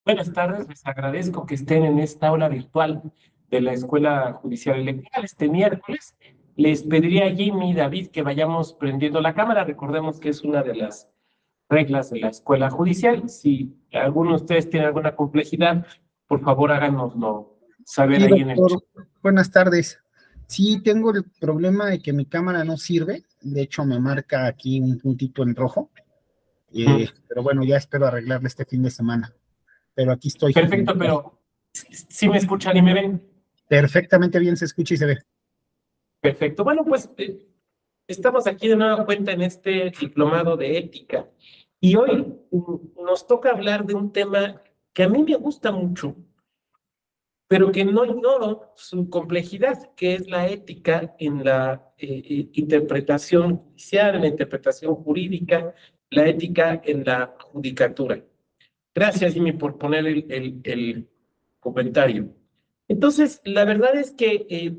Buenas tardes, les agradezco que estén en esta aula virtual de la Escuela Judicial Electoral este miércoles. Les pediría a Jimmy y David que vayamos prendiendo la cámara. Recordemos que es una de las reglas de la Escuela Judicial. Si alguno de ustedes tiene alguna complejidad, por favor háganoslo saber Sí, ahí en el chat. doctor, buenas tardes. Sí, tengo el problema de que mi cámara no sirve. De hecho, me marca aquí un puntito en rojo. Pero bueno, ya espero arreglarle este fin de semana. Pero aquí estoy. Perfecto, pero si me escuchan y me ven. Perfectamente bien se escucha y se ve. Perfecto. Bueno, pues estamos aquí de nueva cuenta en este diplomado de ética y hoy nos toca hablar de un tema que a mí me gusta mucho, pero que no ignoro su complejidad, que es la ética en la interpretación judicial, en la interpretación jurídica, la ética en la judicatura. Gracias, Jimmy, por poner el comentario. Entonces, la verdad es que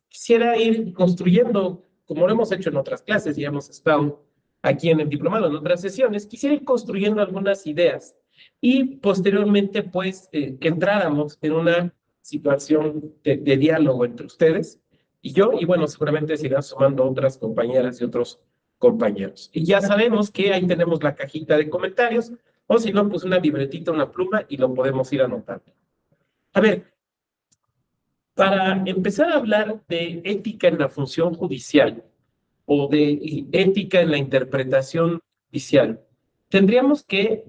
quisiera ir construyendo, como lo hemos hecho en otras clases y hemos estado aquí en el diplomado, en otras sesiones, quisiera ir construyendo algunas ideas y posteriormente, pues, que entráramos en una situación de diálogo entre ustedes y yo, y bueno, seguramente se irán sumando otras compañeras y otros compañeros. Y ya sabemos que ahí tenemos la cajita de comentarios, o si no, pues una libretita, una pluma y lo podemos ir anotando. A ver, para empezar a hablar de ética en la función judicial o de ética en la interpretación judicial, tendríamos que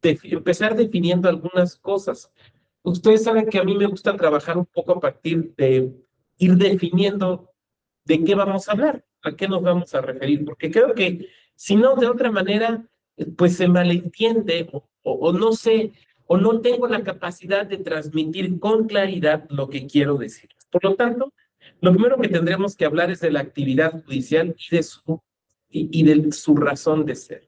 empezar definiendo algunas cosas. Ustedes saben que a mí me gusta trabajar un poco a partir de ir definiendo de qué vamos a hablar, a qué nos vamos a referir, porque creo que si no, de otra manera, pues se malentiende o no sé, o no tengo la capacidad de transmitir con claridad lo que quiero decir. Por lo tanto, lo primero que tendremos que hablar es de la actividad judicial y de su razón de ser.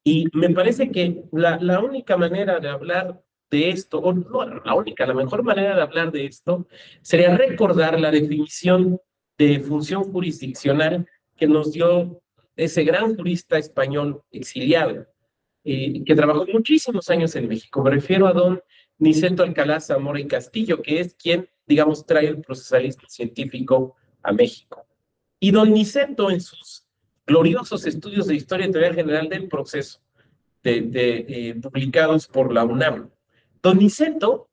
Y me parece que la única manera de hablar de esto, o no la única, la mejor manera de hablar de esto, sería recordar la definición de función jurisdiccional que nos dio ese gran jurista español exiliado, que trabajó muchísimos años en México. Me refiero a don Niceto Alcalá Zamora y Castillo, que es quien, digamos, trae el procesalismo científico a México. Y don Niceto, en sus gloriosos estudios de historia y teoría general del proceso, publicados por la UNAM, don Niceto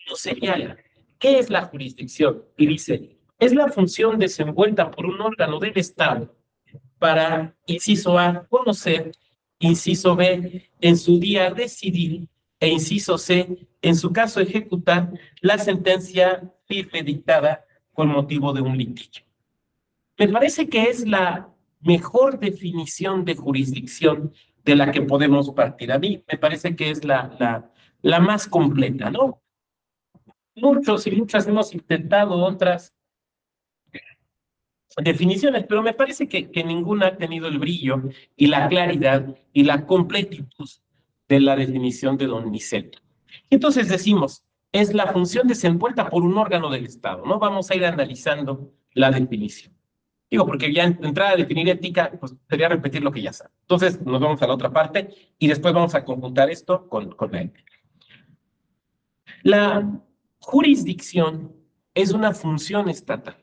nos señala qué es la jurisdicción y dice, es la función desenvuelta por un órgano del Estado para, inciso A, conocer, inciso B, en su día decidir, e inciso C, en su caso ejecutar la sentencia firme dictada con motivo de un litigio. Me parece que es la mejor definición de jurisdicción de la que podemos partir. A mí me parece que es la más completa, ¿no? Muchos y muchas hemos intentado otras definiciones, pero me parece que ninguna ha tenido el brillo y la claridad y la completitud de la definición de don Niceto. Entonces decimos, es la función desenvuelta por un órgano del Estado, ¿no? Vamos a ir analizando la definición. Digo, porque ya entrar a definir ética, pues sería repetir lo que ya sabe. Entonces nos vamos a la otra parte y después vamos a conjuntar esto con la ética. La jurisdicción es una función estatal.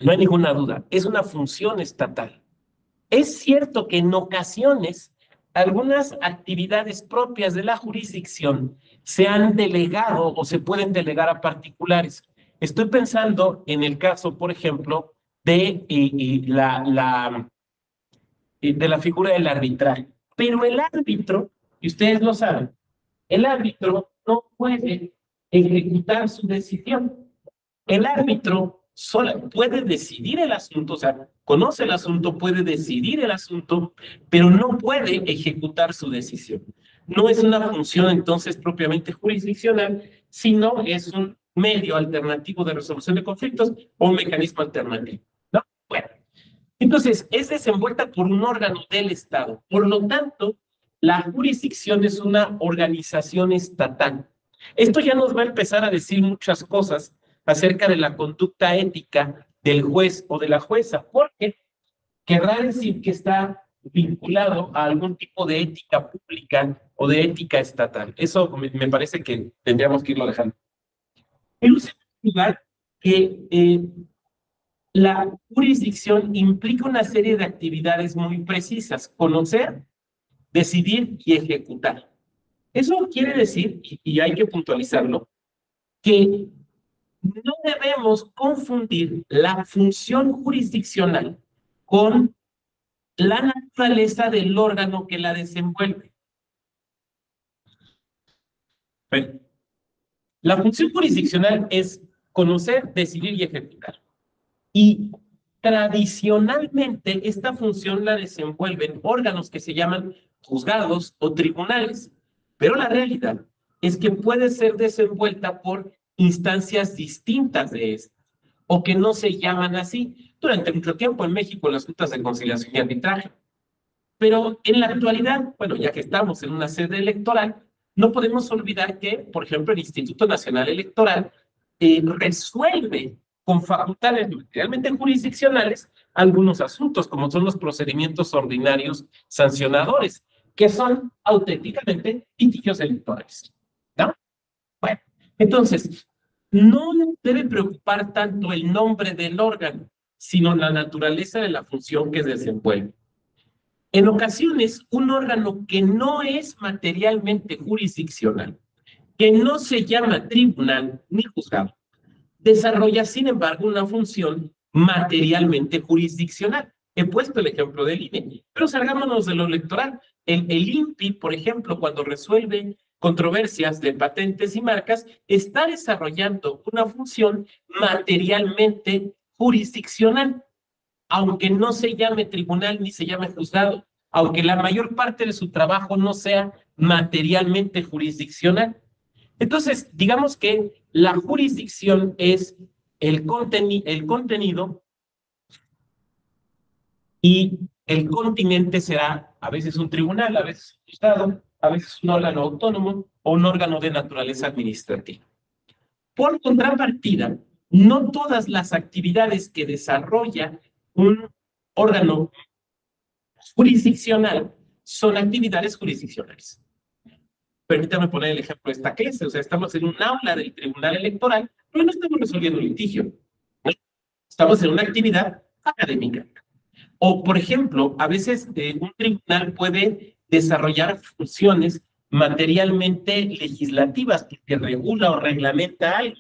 No hay ninguna duda, es una función estatal. Es cierto que en ocasiones algunas actividades propias de la jurisdicción se han delegado o se pueden delegar a particulares. Estoy pensando en el caso, por ejemplo, de la figura del arbitraje. Pero el árbitro, y ustedes lo saben, el árbitro no puede ejecutar su decisión. El árbitro solo puede decidir el asunto, o sea, conoce el asunto, puede decidir el asunto, pero no puede ejecutar su decisión. No es una función entonces propiamente jurisdiccional, sino es un medio alternativo de resolución de conflictos o un mecanismo alternativo, ¿no? Bueno, entonces es desenvuelta por un órgano del Estado. Por lo tanto, la jurisdicción es una organización estatal. Esto ya nos va a empezar a decir muchas cosas acerca de la conducta ética del juez o de la jueza, porque querrá decir que está vinculado a algún tipo de ética pública o de ética estatal. Eso me parece que tendríamos que irlo dejando. En un segundo lugar, que la jurisdicción implica una serie de actividades muy precisas: conocer, decidir y ejecutar. Eso quiere decir, y hay que puntualizarlo, que no debemos confundir la función jurisdiccional con la naturaleza del órgano que la desenvuelve. Bueno, la función jurisdiccional es conocer, decidir y ejecutar. Y tradicionalmente esta función la desenvuelven órganos que se llaman juzgados o tribunales, pero la realidad es que puede ser desenvuelta por instancias distintas de esta, o que no se llaman así. Durante mucho tiempo en México las juntas de conciliación y arbitraje. Pero en la actualidad, bueno, ya que estamos en una sede electoral, no podemos olvidar que, por ejemplo, el Instituto Nacional Electoral resuelve con facultades materialmente jurisdiccionales algunos asuntos, como son los procedimientos ordinarios sancionadores, que son auténticamente litigios electorales, ¿no? Bueno, entonces, no nos debe preocupar tanto el nombre del órgano, sino la naturaleza de la función que desenvuelve. En ocasiones, un órgano que no es materialmente jurisdiccional, que no se llama tribunal ni juzgado, desarrolla, sin embargo, una función materialmente jurisdiccional. He puesto el ejemplo del INE, pero salgámonos de lo electoral. El INPI, por ejemplo, cuando resuelve controversias de patentes y marcas, está desarrollando una función materialmente jurisdiccional, aunque no se llame tribunal ni se llame juzgado, aunque la mayor parte de su trabajo no sea materialmente jurisdiccional. Entonces, digamos que la jurisdicción es el contenido, y el continente será a veces un tribunal, a veces un Estado, a veces un órgano autónomo o un órgano de naturaleza administrativa. Por contrapartida, no todas las actividades que desarrolla un órgano jurisdiccional son actividades jurisdiccionales. Permítame poner el ejemplo de esta clase. O sea, estamos en un aula del Tribunal Electoral, pero no estamos resolviendo litigio, ¿no? Estamos en una actividad académica. O, por ejemplo, a veces un tribunal puede desarrollar funciones materialmente legislativas que regula o reglamenta algo.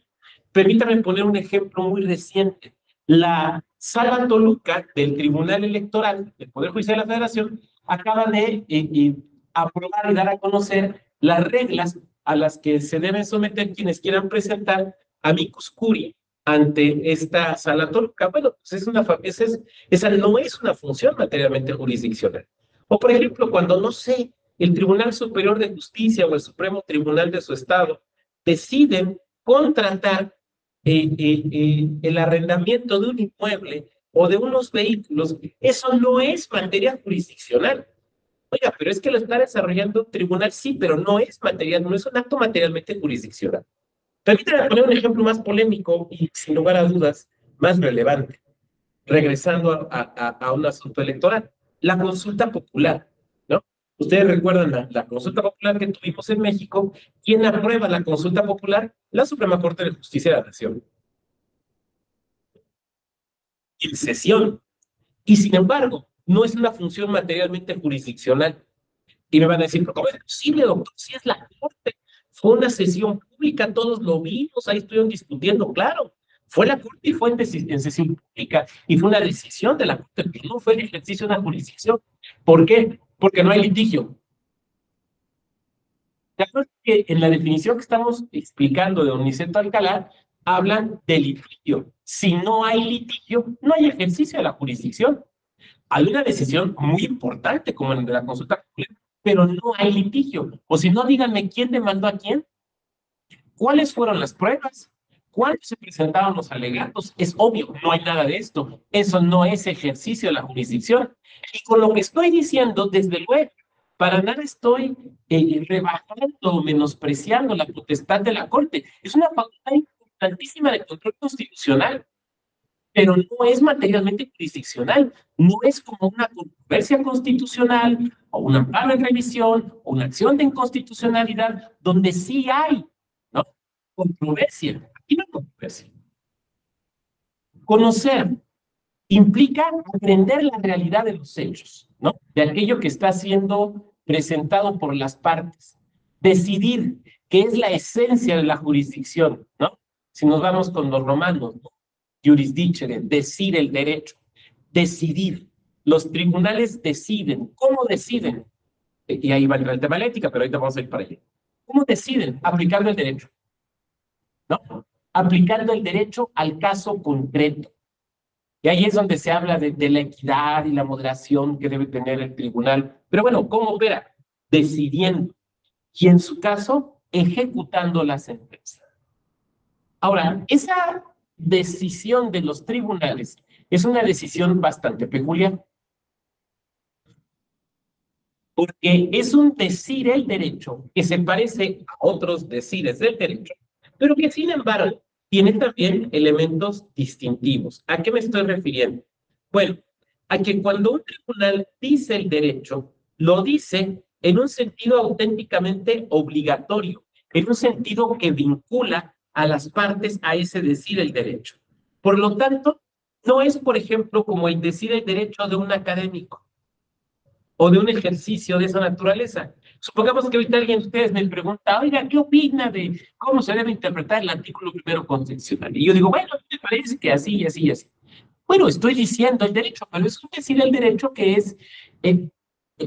Permítame poner un ejemplo muy reciente. La Sala Toluca del Tribunal Electoral del Poder Judicial de la Federación acaba de aprobar y dar a conocer las reglas a las que se deben someter quienes quieran presentar amicus curiae ante esta Sala Toluca. Bueno, pues esa no es una función materialmente jurisdiccional. O, por ejemplo, cuando, no sé, el Tribunal Superior de Justicia o el Supremo Tribunal de su Estado deciden contratar el arrendamiento de un inmueble o de unos vehículos, eso no es materia jurisdiccional. Oiga, pero es que lo está desarrollando un tribunal, sí, pero no es material, no es un acto materialmente jurisdiccional. Permítame poner un ejemplo más polémico y, sin lugar a dudas, más relevante, regresando a un asunto electoral: la consulta popular, ¿no? Ustedes recuerdan la consulta popular que tuvimos en México. ¿Quién aprueba la consulta popular? La Suprema Corte de Justicia de la Nación, en sesión. Y sin embargo, no es una función materialmente jurisdiccional. Y me van a decir, ¿pero cómo es posible, doctor? Si es la Corte, fue una sesión pública, todos lo vimos, ahí estuvieron discutiendo, claro. Fue la Corte y fue en sesión pública y fue una decisión de la Corte, pero no fue el ejercicio de una jurisdicción. ¿Por qué? Porque no hay litigio. ¿Te acuerdas que en la definición que estamos explicando de Oniceto Alcalá hablan de litigio? Si no hay litigio, no hay ejercicio de la jurisdicción. Hay una decisión muy importante como en la consulta popular, pero no hay litigio. O si no, díganme quién demandó a quién, cuáles fueron las pruebas, cuándo se presentaron los alegatos. Es obvio, no hay nada de esto. Eso no es ejercicio de la jurisdicción. Y con lo que estoy diciendo, desde luego, para nada estoy rebajando o menospreciando la potestad de la Corte. Es una facultad importantísima de control constitucional. pero no es materialmente jurisdiccional, no es como una controversia constitucional o un amparo en revisión o una acción de inconstitucionalidad donde sí hay, ¿no?, controversia. Aquí no hay controversia. Conocer implica aprender la realidad de los hechos, ¿no?, de aquello que está siendo presentado por las partes. Decidir, que es la esencia de la jurisdicción, ¿no? Si nos vamos con los romanos, ¿no?, jurisdicere, decir el derecho, decidir. Los tribunales deciden. ¿Cómo deciden? Y ahí va el tema de la ética, pero ahorita vamos a ir para allá. ¿Cómo deciden? Aplicando el derecho, ¿no? Aplicando el derecho al caso concreto. Y ahí es donde se habla de la equidad y la moderación que debe tener el tribunal. Pero bueno, ¿cómo opera? Decidiendo. Y en su caso, ejecutando la sentencia. Ahora, esa decisión de los tribunales es una decisión bastante peculiar, porque es un decir el derecho que se parece a otros decires del derecho, pero que sin embargo tiene también elementos distintivos. ¿A qué me estoy refiriendo? Bueno, a que cuando un tribunal dice el derecho, lo dice en un sentido auténticamente obligatorio, en un sentido que vincula a las partes a ese decir el derecho. Por lo tanto, no es, por ejemplo, como el decir el derecho de un académico o de un ejercicio de esa naturaleza. Supongamos que ahorita alguien de ustedes me pregunta, oiga, ¿qué opina de cómo se debe interpretar el artículo primero constitucional? Y yo digo, bueno, me parece que así y así y así. Bueno, estoy diciendo el derecho, pero es un decir el derecho que es eh,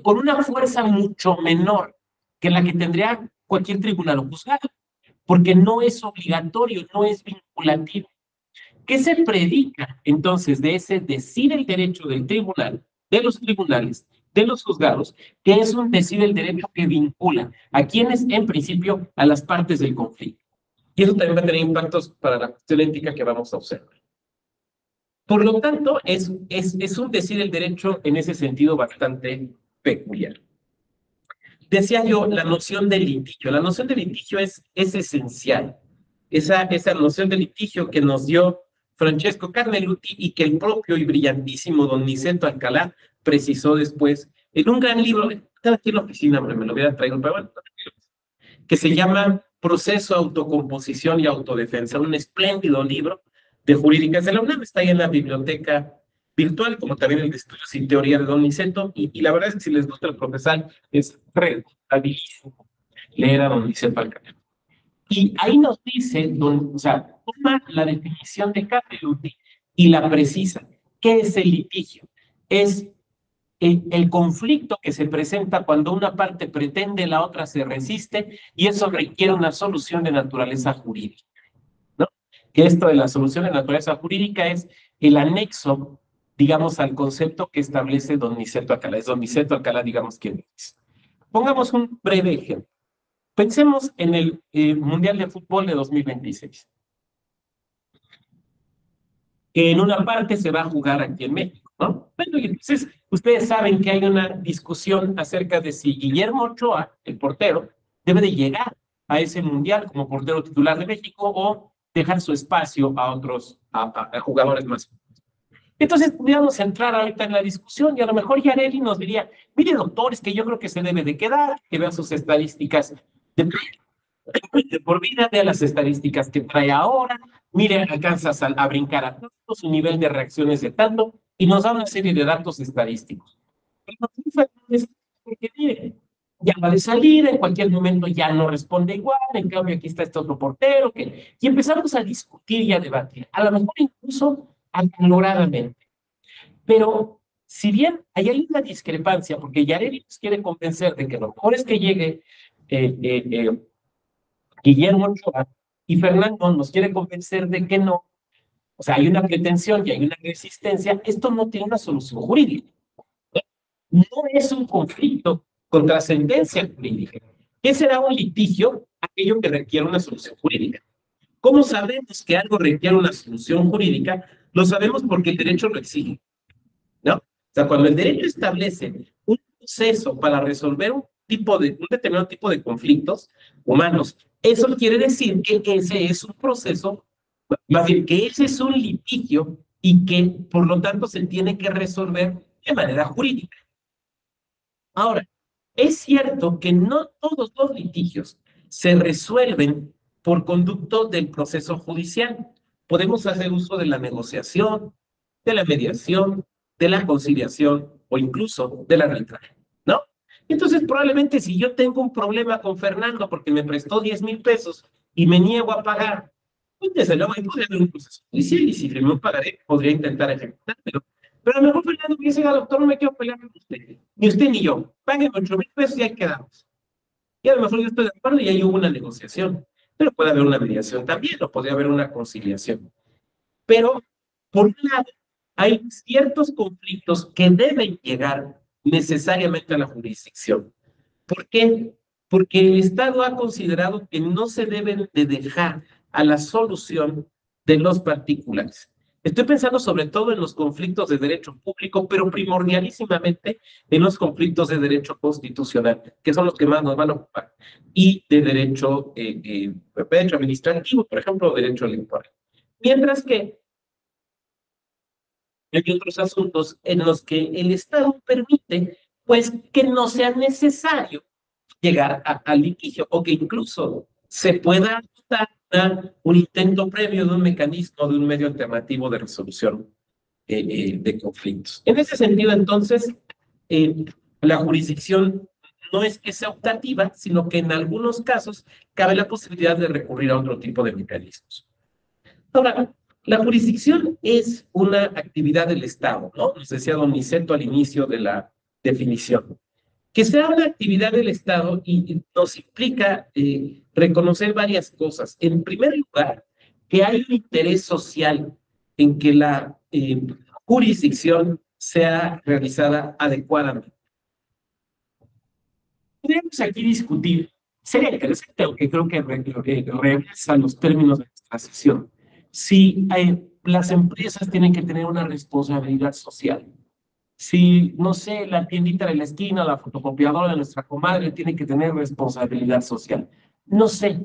con una fuerza mucho menor que la que tendría cualquier tribunal o juzgado, porque no es obligatorio, no es vinculativo. ¿Qué se predica entonces de ese decir el derecho del tribunal, de los tribunales, de los juzgados, que es un decir el derecho que vincula a quienes, en principio, a las partes del conflicto? Y eso también va a tener impactos para la cuestión ética que vamos a observar. Por lo tanto, es un decir el derecho en ese sentido bastante peculiar. Decía yo, la noción de litigio. La noción de litigio es esencial. Esa noción de litigio que nos dio Francesco Carneluti y que el propio y brillantísimo don Niceto Alcalá precisó después en un gran libro, estaba aquí en la oficina, me lo hubiera traído, pero bueno, que se llama Proceso, Autocomposición y Autodefensa, un espléndido libro de jurídicas de la UNAM, está ahí en la biblioteca virtual, como también el de estudios y teoría de don Niceto, y la verdad es que si les gusta el profesor, es recomendadísimo leer a don Niceto Alcalá. Y ahí nos dice, o sea, toma la definición de Carneluti y la precisa. ¿Qué es el litigio? Es el conflicto que se presenta cuando una parte pretende, la otra se resiste, y eso requiere una solución de naturaleza jurídica, ¿no? Que esto de la solución de naturaleza jurídica es el anexo, digamos, al concepto que establece don Niceto Alcalá. Es don Niceto Alcalá, digamos, quien es. Pongamos un breve ejemplo. Pensemos en el Mundial de Fútbol de 2026, que en una parte se va a jugar aquí en México, ¿no? Bueno, y entonces ustedes saben que hay una discusión acerca de si Guillermo Ochoa, el portero, debe de llegar a ese Mundial como portero titular de México o dejar su espacio a otros, a jugadores más. Entonces pudiéramos entrar ahorita en la discusión y a lo mejor Yareli nos diría, mire doctor, es que yo creo que se debe de quedar, que vea sus estadísticas de por vida, vea las estadísticas que trae ahora, mire, alcanzas a brincar a tanto, su nivel de reacciones de tanto, y nos da una serie de datos estadísticos. Porque mire, ya va de salir, en cualquier momento ya no responde igual, en cambio aquí está este otro portero, y empezamos a discutir y a debatir, a lo mejor incluso acaloradamente. Pero si bien hay una discrepancia, porque Yareli nos quiere convencer de que lo mejor es que llegue Guillermo Ochoa, y Fernando nos quiere convencer de que no, o sea, hay una pretensión y hay una resistencia, esto no tiene una solución jurídica. No es un conflicto con trascendencia jurídica. ¿Qué será un litigio? Aquello que requiere una solución jurídica. ¿Cómo sabemos que algo requiere una solución jurídica? Lo sabemos porque el derecho lo exige, ¿no? O sea, cuando el derecho establece un proceso para resolver un determinado tipo de conflictos humanos, eso quiere decir que ese es un proceso, más bien que ese es un litigio y que por lo tanto se tiene que resolver de manera jurídica. Ahora, es cierto que no todos los litigios se resuelven por conducto del proceso judicial. Podemos hacer uso de la negociación, de la mediación, de la conciliación o incluso del arbitraje, ¿no? Entonces, probablemente si yo tengo un problema con Fernando porque me prestó 10,000 pesos y me niego a pagar, pues desde luego ahí podría haber un proceso judicial y si no pagaré, podría intentar ejecutármelo. Pero a lo mejor Fernando me dice, doctor, no me quiero pelear con usted, ni usted ni yo, págueme 8,000 pesos y ahí quedamos. Y a lo mejor yo estoy de acuerdo y ahí hubo una negociación, pero puede haber una mediación también, o podría haber una conciliación. Pero, por un lado, hay ciertos conflictos que deben llegar necesariamente a la jurisdicción. ¿Por qué? Porque el Estado ha considerado que no se deben de dejar a la solución de los particulares. Estoy pensando sobre todo en los conflictos de derecho público, pero primordialísimamente en los conflictos de derecho constitucional, que son los que más nos van a ocupar, y de derecho administrativo, por ejemplo, derecho electoral. Mientras que hay otros asuntos en los que el Estado permite, pues, que no sea necesario llegar al litigio o que incluso se pueda adoptar un intento previo de un mecanismo, de un medio alternativo de resolución de conflictos. En ese sentido, entonces, la jurisdicción no es que sea optativa, sino que en algunos casos cabe la posibilidad de recurrir a otro tipo de mecanismos. Ahora, la jurisdicción es una actividad del Estado, ¿no? Nos decía don Niceto al inicio de la definición. Que sea una actividad del Estado y nos implica reconocer varias cosas. En primer lugar, que hay un interés social en que la jurisdicción sea realizada adecuadamente. Podríamos aquí discutir, sería interesante, aunque creo que regresa los términos de nuestra sesión, si las empresas tienen que tener una responsabilidad social. Si, no sé, la tiendita de la esquina, la fotocopiadora de nuestra comadre tiene que tener responsabilidad social. No sé,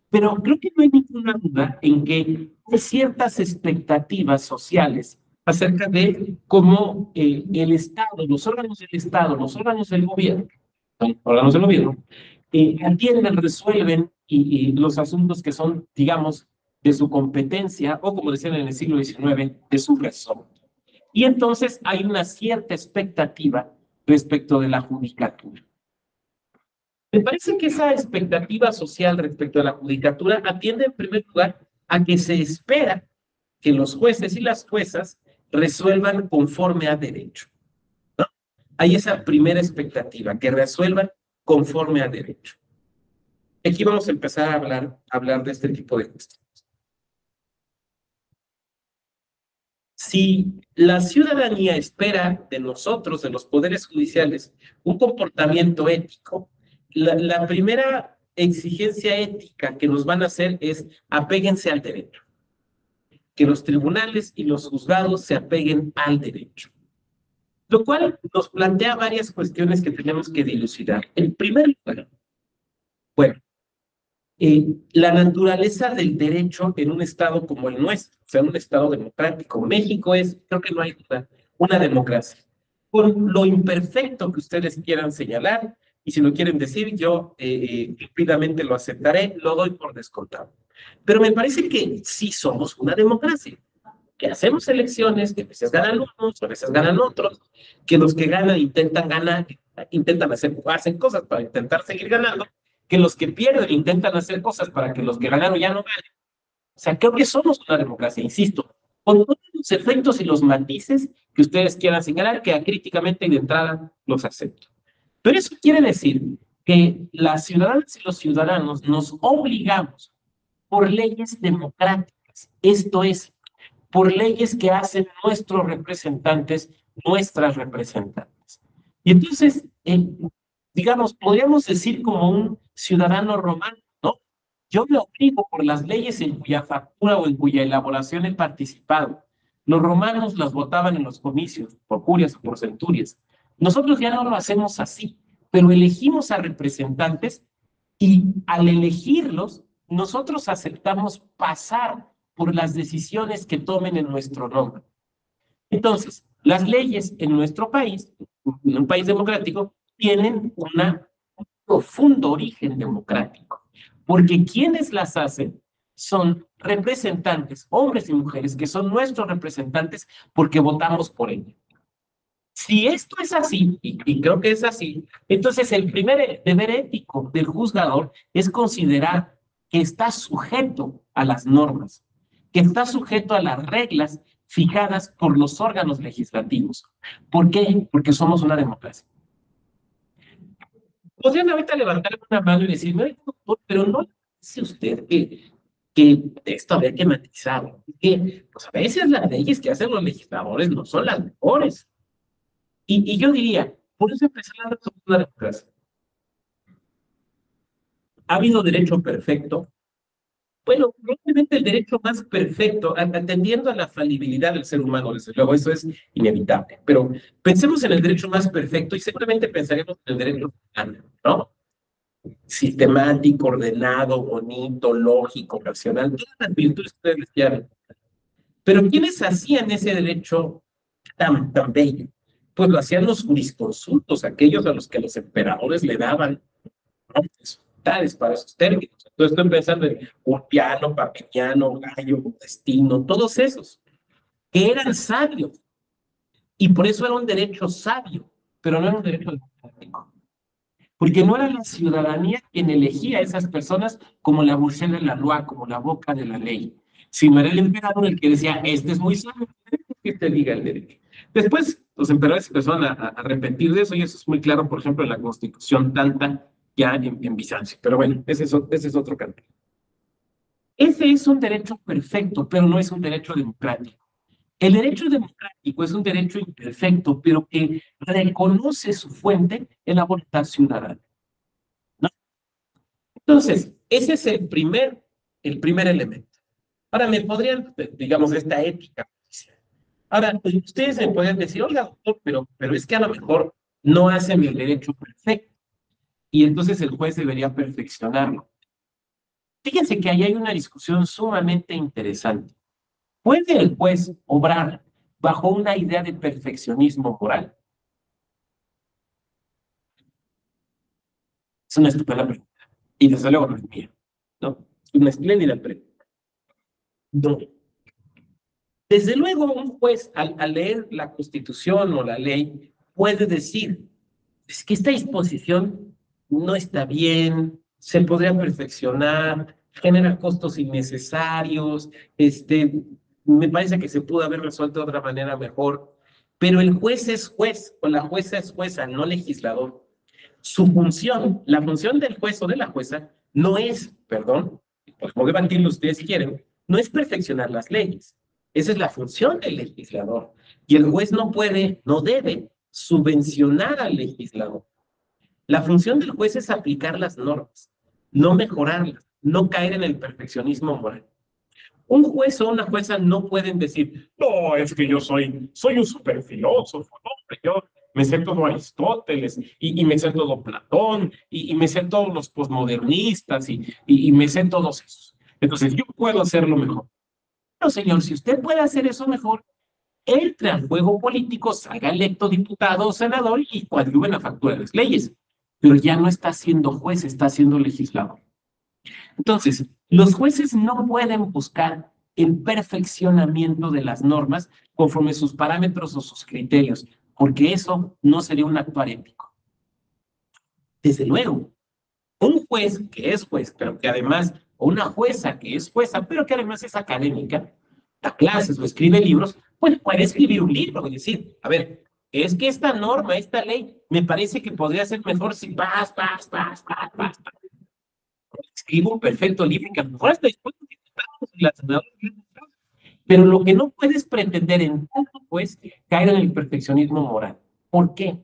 pero creo que no hay ninguna duda en que hay ciertas expectativas sociales acerca de cómo el Estado, los órganos del Estado, los órganos del gobierno, atienden, resuelven y los asuntos que son, digamos, de su competencia o, como decían en el siglo XIX, de su resorte. Y entonces hay una cierta expectativa respecto de la judicatura. Me parece que esa expectativa social respecto a la judicatura atiende en primer lugar a que se espera que los jueces y las juezas resuelvan conforme a derecho, ¿no? Hay esa primera expectativa, que resuelvan conforme a derecho. Aquí vamos a empezar a hablar de este tipo de cuestiones. Si la ciudadanía espera de nosotros, de los poderes judiciales, un comportamiento ético, la primera exigencia ética que nos van a hacer es apéguense al derecho. Que los tribunales y los juzgados se apeguen al derecho. Lo cual nos plantea varias cuestiones que tenemos que dilucidar. En primer lugar, bueno, la naturaleza del derecho en un estado como el nuestro, o sea, un estado democrático. México es, creo que no hay duda, una democracia. Con lo imperfecto que ustedes quieran señalar, y si lo quieren decir, yo rápidamente lo aceptaré, lo doy por descontado. Pero me parece que sí somos una democracia, que hacemos elecciones, que a veces ganan unos, a veces ganan otros, que los que ganan intentan ganar, hacen cosas para intentar seguir ganando, que los que pierden intentan hacer cosas para que los que ganaron ya no ganen. O sea, creo que somos una democracia, insisto, con todos los efectos y los matices que ustedes quieran señalar, que acríticamente y de entrada los acepto. Pero eso quiere decir que las ciudadanas y los ciudadanos nos obligamos por leyes democráticas, esto es, por leyes que hacen nuestros representantes, nuestras representantes. Y entonces, digamos, podríamos decir como un ciudadano romano, ¿no? Yo me obligo por las leyes en cuya factura o en cuya elaboración he participado. Los romanos las votaban en los comicios, por curias o por centurias. Nosotros ya no lo hacemos así, pero elegimos a representantes y al elegirlos, nosotros aceptamos pasar por las decisiones que tomen en nuestro nombre. Entonces, las leyes en nuestro país, en un país democrático, tienen un profundo origen democrático, porque quienes las hacen son representantes, hombres y mujeres, que son nuestros representantes porque votamos por ellos. Si esto es así, y creo que es así, entonces el primer deber ético del juzgador es considerar que está sujeto a las normas, que está sujeto a las reglas fijadas por los órganos legislativos. ¿Por qué? Porque somos una democracia. Podrían ahorita levantar una mano y decirme, doctor, pero no dice usted que esto habría que matizarlo, que pues a veces las leyes que hacen los legisladores no son las mejores. Y yo diría, por eso empezar la segunda democracia. ¿Ha habido derecho perfecto? Bueno, probablemente el derecho más perfecto, atendiendo a la falibilidad del ser humano, desde luego, eso es inevitable. Pero pensemos en el derecho más perfecto y seguramente pensaremos en el derecho humano, ¿no? Sistemático, ordenado, bonito, lógico, racional, todas las virtudes que ustedes les quieran. Pero ¿quiénes hacían ese derecho tan bello? Pues lo hacían los jurisconsultos, aquellos a los que los emperadores le daban facultades para esos términos. Entonces estoy pensando en Ulpiano, Papiniano, Gallo, Destino, todos esos, que eran sabios, y por eso era un derecho sabio, pero no era un derecho democrático. Porque no era la ciudadanía quien elegía a esas personas como la bouche de la loi, como la boca de la ley, sino era el emperador el que decía, este es muy sabio, que te diga el derecho. Después, los emperadores empezaron a arrepentir de eso, y eso es muy claro, por ejemplo, en la Constitución Tanta, ya en Bizancio. Pero bueno, ese es otro campo. Ese es un derecho perfecto, pero no es un derecho democrático. El derecho democrático es un derecho imperfecto, pero que reconoce su fuente en la voluntad ciudadana, ¿no? Entonces, ese es el primer elemento. Ahora, me podrían, digamos, esta ética. Ahora, ustedes me pueden decir, oiga, doctor, pero es que a lo mejor no hacen el derecho perfecto, y entonces el juez debería perfeccionarlo. Fíjense que ahí hay una discusión sumamente interesante. ¿Puede el juez obrar bajo una idea de perfeccionismo moral? Es una estupenda pregunta. Y desde luego no es mía, ¿no? Es una espléndida pregunta. No. Desde luego, un juez, al leer la Constitución o la ley, puede decir, es que esta disposición no está bien, se podría perfeccionar, genera costos innecesarios, me parece que se pudo haber resuelto de otra manera mejor, pero el juez es juez o la jueza es jueza, no legislador. Su función, la función del juez o de la jueza, no es, perdón, pues como debatirlo ustedes quieren, no es perfeccionar las leyes. Esa es la función del legislador. Y el juez no puede, no debe subvencionar al legislador. La función del juez es aplicar las normas, no mejorarlas, no caer en el perfeccionismo moral. Un juez o una jueza no pueden decir, no, es que yo soy un superfilósofo, no, yo me sé todo Aristóteles, y me sé todo Platón, y me sé todos los posmodernistas, y me sé todos esos. Entonces, yo puedo hacerlo mejor. Pero, señor, si usted puede hacer eso mejor, entre al juego político, salga electo diputado o senador y coadyuve en la factura de las leyes. Pero ya no está siendo juez, está siendo legislador. Entonces, los jueces no pueden buscar el perfeccionamiento de las normas conforme sus parámetros o sus criterios, porque eso no sería un actuar ético. Desde luego, un juez que es juez, pero que además, o una jueza que es jueza, pero que además es académica, da clases o escribe libros, pues puede escribir un libro y decir, a ver, es que esta norma, esta ley, me parece que podría ser mejor si escribo un perfecto libro que a lo mejor hasta después pero lo que no puedes pretender en tanto, pues, caer en el perfeccionismo moral. ¿Por qué?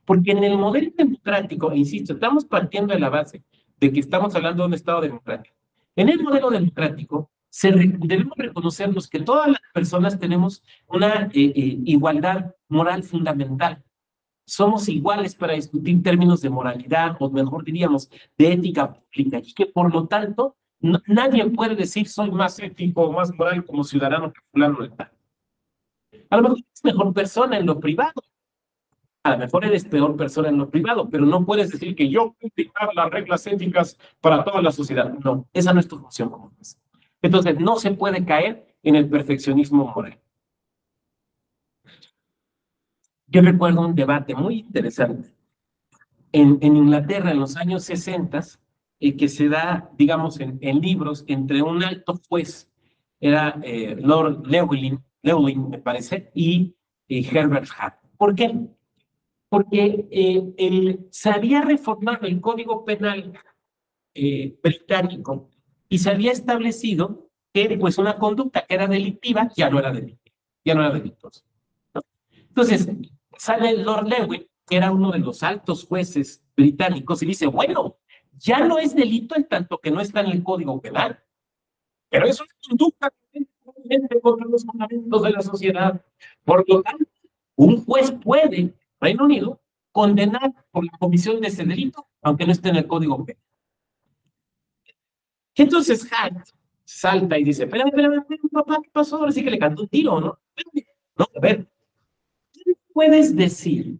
Porque en el modelo democrático, e insisto, estamos partiendo de la base de que estamos hablando de un Estado democrático. En el modelo democrático, debemos reconocernos que todas las personas tenemos una igualdad moral fundamental. Somos iguales para discutir términos de moralidad, o mejor diríamos, de ética pública, y que por lo tanto Nadie puede decir soy más ético o más moral como ciudadano que fulano de tal. A lo mejor eres mejor persona en lo privado, a lo mejor eres peor persona en lo privado, pero no puedes decir que yo puedo dictar las reglas éticas para toda la sociedad. No, esa no es tu función como juez. Entonces, no se puede caer en el perfeccionismo moral. Yo recuerdo un debate muy interesante en Inglaterra en los años 60, que se da, digamos, en libros entre un alto juez, era Lord Llewellyn, me parece, y Herbert Hart. ¿Por qué? Porque él se había reformado el Código Penal británico y se había establecido que pues una conducta que era delictiva ya no era delictiva, ya no era delictuosa, ¿no? Entonces, sale el Lord Llewellyn, que era uno de los altos jueces británicos, y dice, bueno, ya no es delito en tanto que no está en el Código Penal, pero es una conducta contra los fundamentos de la sociedad. Por lo tanto, un juez puede, Reino Unido, condenar por la comisión de ese delito, aunque no esté en el Código Penal. Entonces Hart salta y dice, espérame, papá, ¿qué pasó? Ahora sí que le cantó un tiro, ¿no? No, a ver, ¿qué puedes decir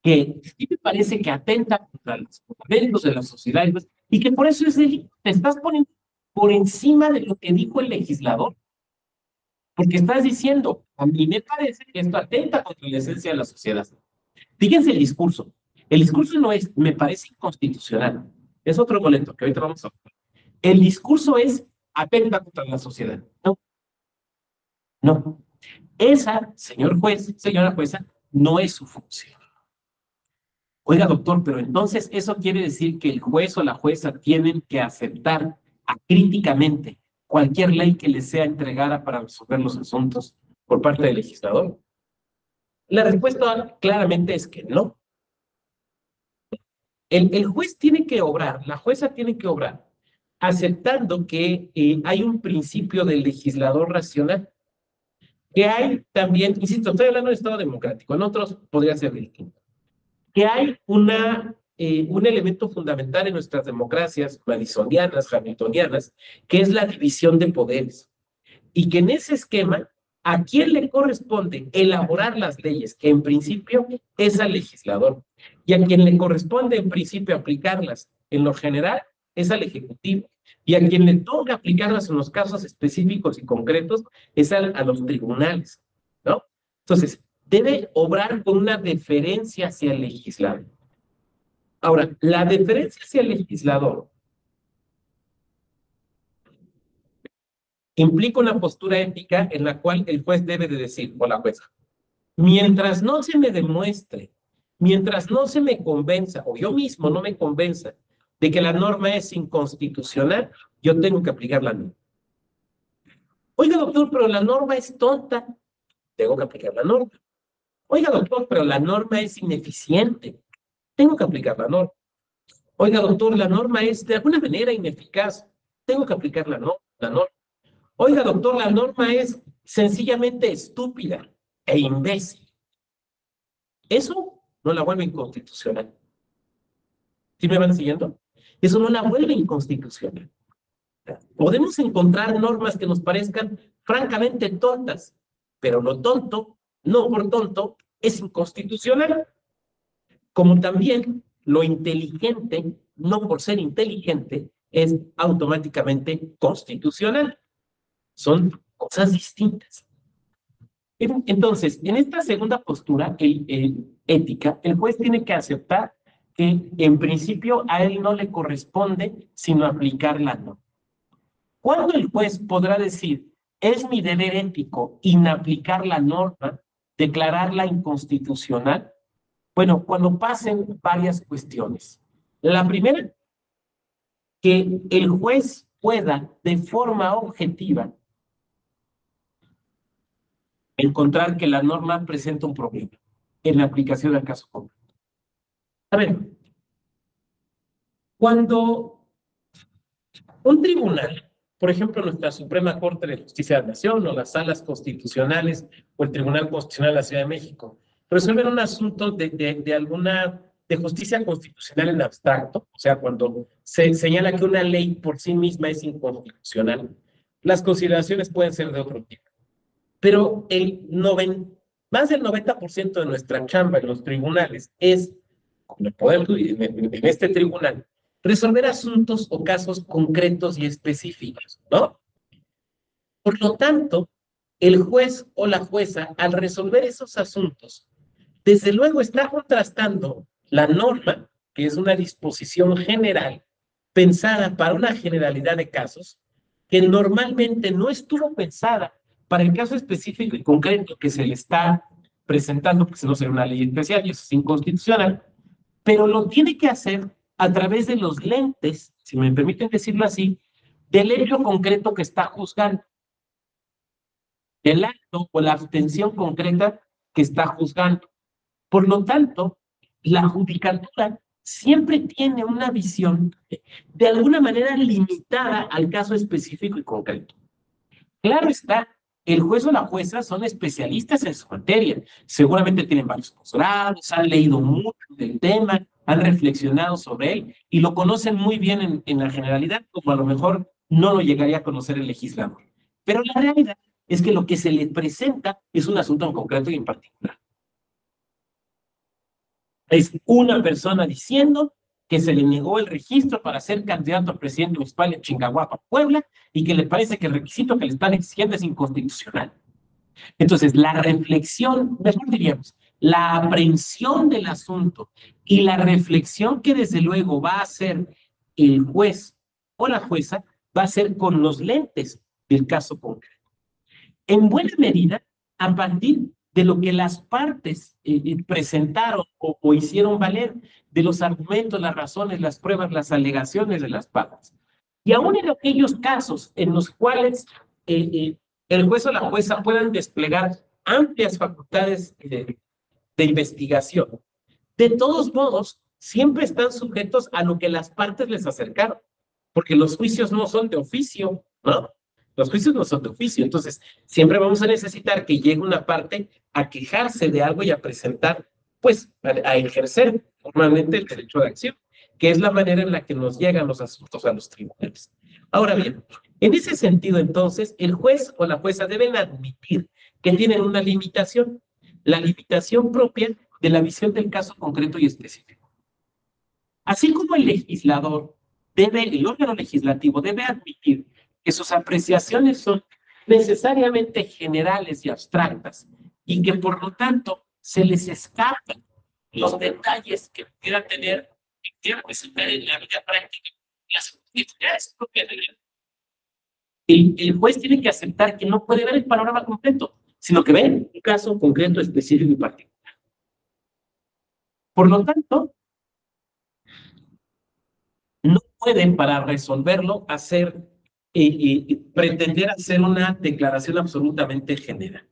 que sí me parece que atenta contra los fundamentos de la sociedad y que por eso es delito? Te estás poniendo por encima de lo que dijo el legislador, porque estás diciendo, a mí me parece que esto atenta contra la esencia de la sociedad. Fíjense el discurso. El discurso no es, me parece inconstitucional. Es otro boleto que ahorita vamos a ver. El discurso es, atenta contra la sociedad. No, no. Esa, señor juez, señora jueza, no es su función. Oiga, doctor, pero entonces eso quiere decir que el juez o la jueza tienen que aceptar acríticamente cualquier ley que les sea entregada para resolver los asuntos por parte del legislador. La respuesta claramente es que no. El juez tiene que obrar, la jueza tiene que obrar, aceptando que hay un principio del legislador racional, que hay también, insisto, estoy hablando de Estado democrático, en otros podría ser distinto, que hay un elemento fundamental en nuestras democracias madisonianas, hamiltonianas, que es la división de poderes. Y que en ese esquema, ¿a quién le corresponde elaborar las leyes? Que en principio es al legislador. Y a quien le corresponde en principio aplicarlas en lo general es al Ejecutivo. Y a quien le toca aplicarlas en los casos específicos y concretos es a los tribunales, ¿no? Entonces, debe obrar con una deferencia hacia el legislador. Ahora, la deferencia hacia el legislador implica una postura ética en la cual el juez debe de decir, o la jueza, mientras no se me demuestre, mientras no se me convenza, o yo mismo no me convenza, de que la norma es inconstitucional, yo tengo que aplicar la norma. Oiga, doctor, pero la norma es tonta, tengo que aplicar la norma. Oiga, doctor, pero la norma es ineficiente, tengo que aplicar la norma. Oiga, doctor, la norma es de alguna manera ineficaz, tengo que aplicar la norma. Oiga, doctor, la norma es sencillamente estúpida e imbécil. Eso no la vuelve inconstitucional. ¿Sí me van siguiendo? Eso no la vuelve inconstitucional. Podemos encontrar normas que nos parezcan francamente tontas, pero lo tonto, no por tonto, es inconstitucional. Como también lo inteligente, no por ser inteligente, es automáticamente constitucional. Son cosas distintas. Entonces, en esta segunda postura ética, el juez tiene que aceptar que en principio a él no le corresponde sino aplicar la norma. ¿Cuándo el juez podrá decir, es mi deber ético inaplicar la norma, declararla inconstitucional? Bueno, cuando pasen varias cuestiones. La primera, que el juez pueda de forma objetiva encontrar que la norma presenta un problema en la aplicación al caso concreto. A ver, cuando un tribunal, por ejemplo, nuestra Suprema Corte de Justicia de la Nación o las salas constitucionales o el Tribunal Constitucional de la Ciudad de México, resuelven un asunto de alguna de justicia constitucional en abstracto, o sea, cuando se señala que una ley por sí misma es inconstitucional, las consideraciones pueden ser de otro tipo. Pero más del 90% de nuestra chamba en los tribunales es, con el poder en este tribunal, resolver asuntos o casos concretos y específicos, ¿no? Por lo tanto, el juez o la jueza, al resolver esos asuntos, desde luego está contrastando la norma, que es una disposición general pensada para una generalidad de casos, que normalmente no estuvo pensada para el caso específico y concreto que se le está presentando, porque si no sería una ley especial y eso es inconstitucional, pero lo tiene que hacer a través de los lentes, si me permiten decirlo así, del hecho concreto que está juzgando, el acto o la abstención concreta que está juzgando. Por lo tanto, la judicatura siempre tiene una visión de alguna manera limitada al caso específico y concreto. Claro está, el juez o la jueza son especialistas en su materia, seguramente tienen varios posgrados, han leído mucho del tema, han reflexionado sobre él y lo conocen muy bien en la generalidad, como a lo mejor no lo llegaría a conocer el legislador. Pero la realidad es que lo que se le presenta es un asunto en concreto y en particular. Es una persona diciendo que se le negó el registro para ser candidato a presidente municipal en Chingahuapa, Puebla, y que le parece que el requisito que le están exigiendo es inconstitucional. Entonces, la reflexión, mejor diríamos, la aprehensión del asunto y la reflexión que desde luego va a hacer el juez o la jueza, va a ser con los lentes del caso concreto. En buena medida, a partir de lo que las partes presentaron o hicieron valer, de los argumentos, las razones, las pruebas, las alegaciones de las partes. Y aún en aquellos casos en los cuales el juez o la jueza puedan desplegar amplias facultades de investigación, de todos modos, siempre están sujetos a lo que las partes les acercaron, porque los juicios no son de oficio, ¿no? Los juicios no son de oficio, entonces siempre vamos a necesitar que llegue una parte a quejarse de algo y a presentar, pues, a ejercer formalmente el derecho de acción, que es la manera en la que nos llegan los asuntos a los tribunales. Ahora bien, en ese sentido, entonces, el juez o la jueza deben admitir que tienen una limitación, la limitación propia de la visión del caso concreto y específico. Así como el legislador el órgano legislativo debe admitir que sus apreciaciones son necesariamente generales y abstractas y que por lo tanto se les escapan los detalles que pudieran tener, que pudieran presentar en la vida práctica las actividades propias de la el juez tiene que aceptar que no puede ver el panorama completo, sino que ve un caso concreto, específico y particular. Por lo tanto, no pueden para resolverlo pretender hacer una declaración absolutamente general.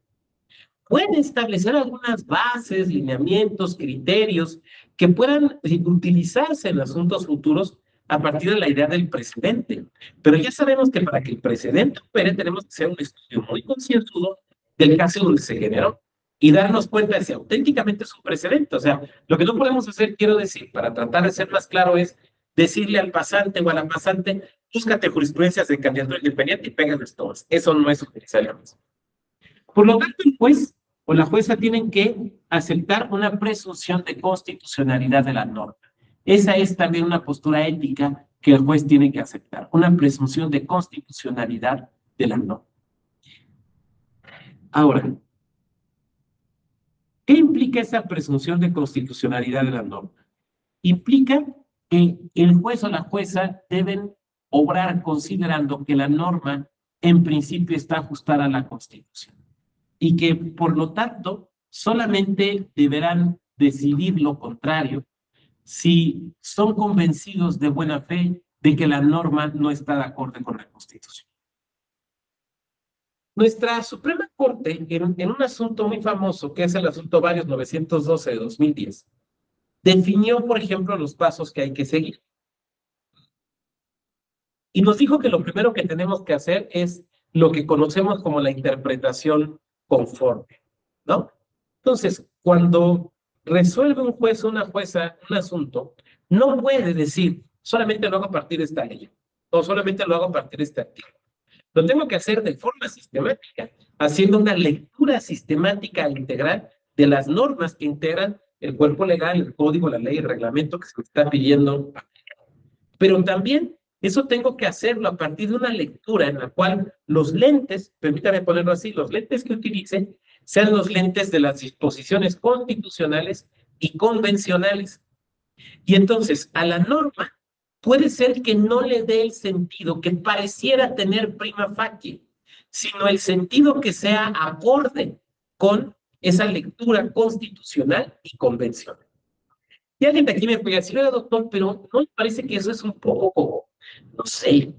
Pueden establecer algunas bases, lineamientos, criterios que puedan utilizarse en asuntos futuros a partir de la idea del precedente. Pero ya sabemos que para que el precedente opere tenemos que hacer un estudio muy concienzudo del caso donde se generó y darnos cuenta de si auténticamente es un precedente. O sea, lo que no podemos hacer, quiero decir, para tratar de ser más claro, es decirle al pasante o a la pasante, búscate jurisprudencias de candidatura independiente y pégalas todas. Eso no es utilizar la misma. Por lo tanto, el juez o la jueza tienen que aceptar una presunción de constitucionalidad de la norma. Esa es también una postura ética que el juez tiene que aceptar, una presunción de constitucionalidad de la norma. Ahora, ¿qué implica esa presunción de constitucionalidad de la norma? Implica que el juez o la jueza deben obrar considerando que la norma en principio está ajustada a la Constitución y que por lo tanto solamente deberán decidir lo contrario si son convencidos de buena fe de que la norma no está de acuerdo con la Constitución. Nuestra Suprema Corte, en un asunto muy famoso, que es el asunto Varios 912 de 2010, definió, por ejemplo, los pasos que hay que seguir. Y nos dijo que lo primero que tenemos que hacer es lo que conocemos como la interpretación conforme, ¿no? Entonces, cuando resuelve un juez o una jueza un asunto, no puede decir, solamente lo hago a partir de esta ley, o solamente lo hago a partir de este artículo. Lo tengo que hacer de forma sistemática, haciendo una lectura sistemática e integral de las normas que integran el cuerpo legal, el código, la ley, el reglamento que se me está pidiendo. Pero también eso tengo que hacerlo a partir de una lectura en la cual los lentes, permítame ponerlo así, los lentes que utilice sean los lentes de las disposiciones constitucionales y convencionales. Y entonces a la norma puede ser que no le dé el sentido que pareciera tener prima facie, sino el sentido que sea acorde con esa lectura constitucional y convencional. Y alguien de aquí me puede decir, oiga, doctor, pero ¿no me parece que eso es un poco, no sé,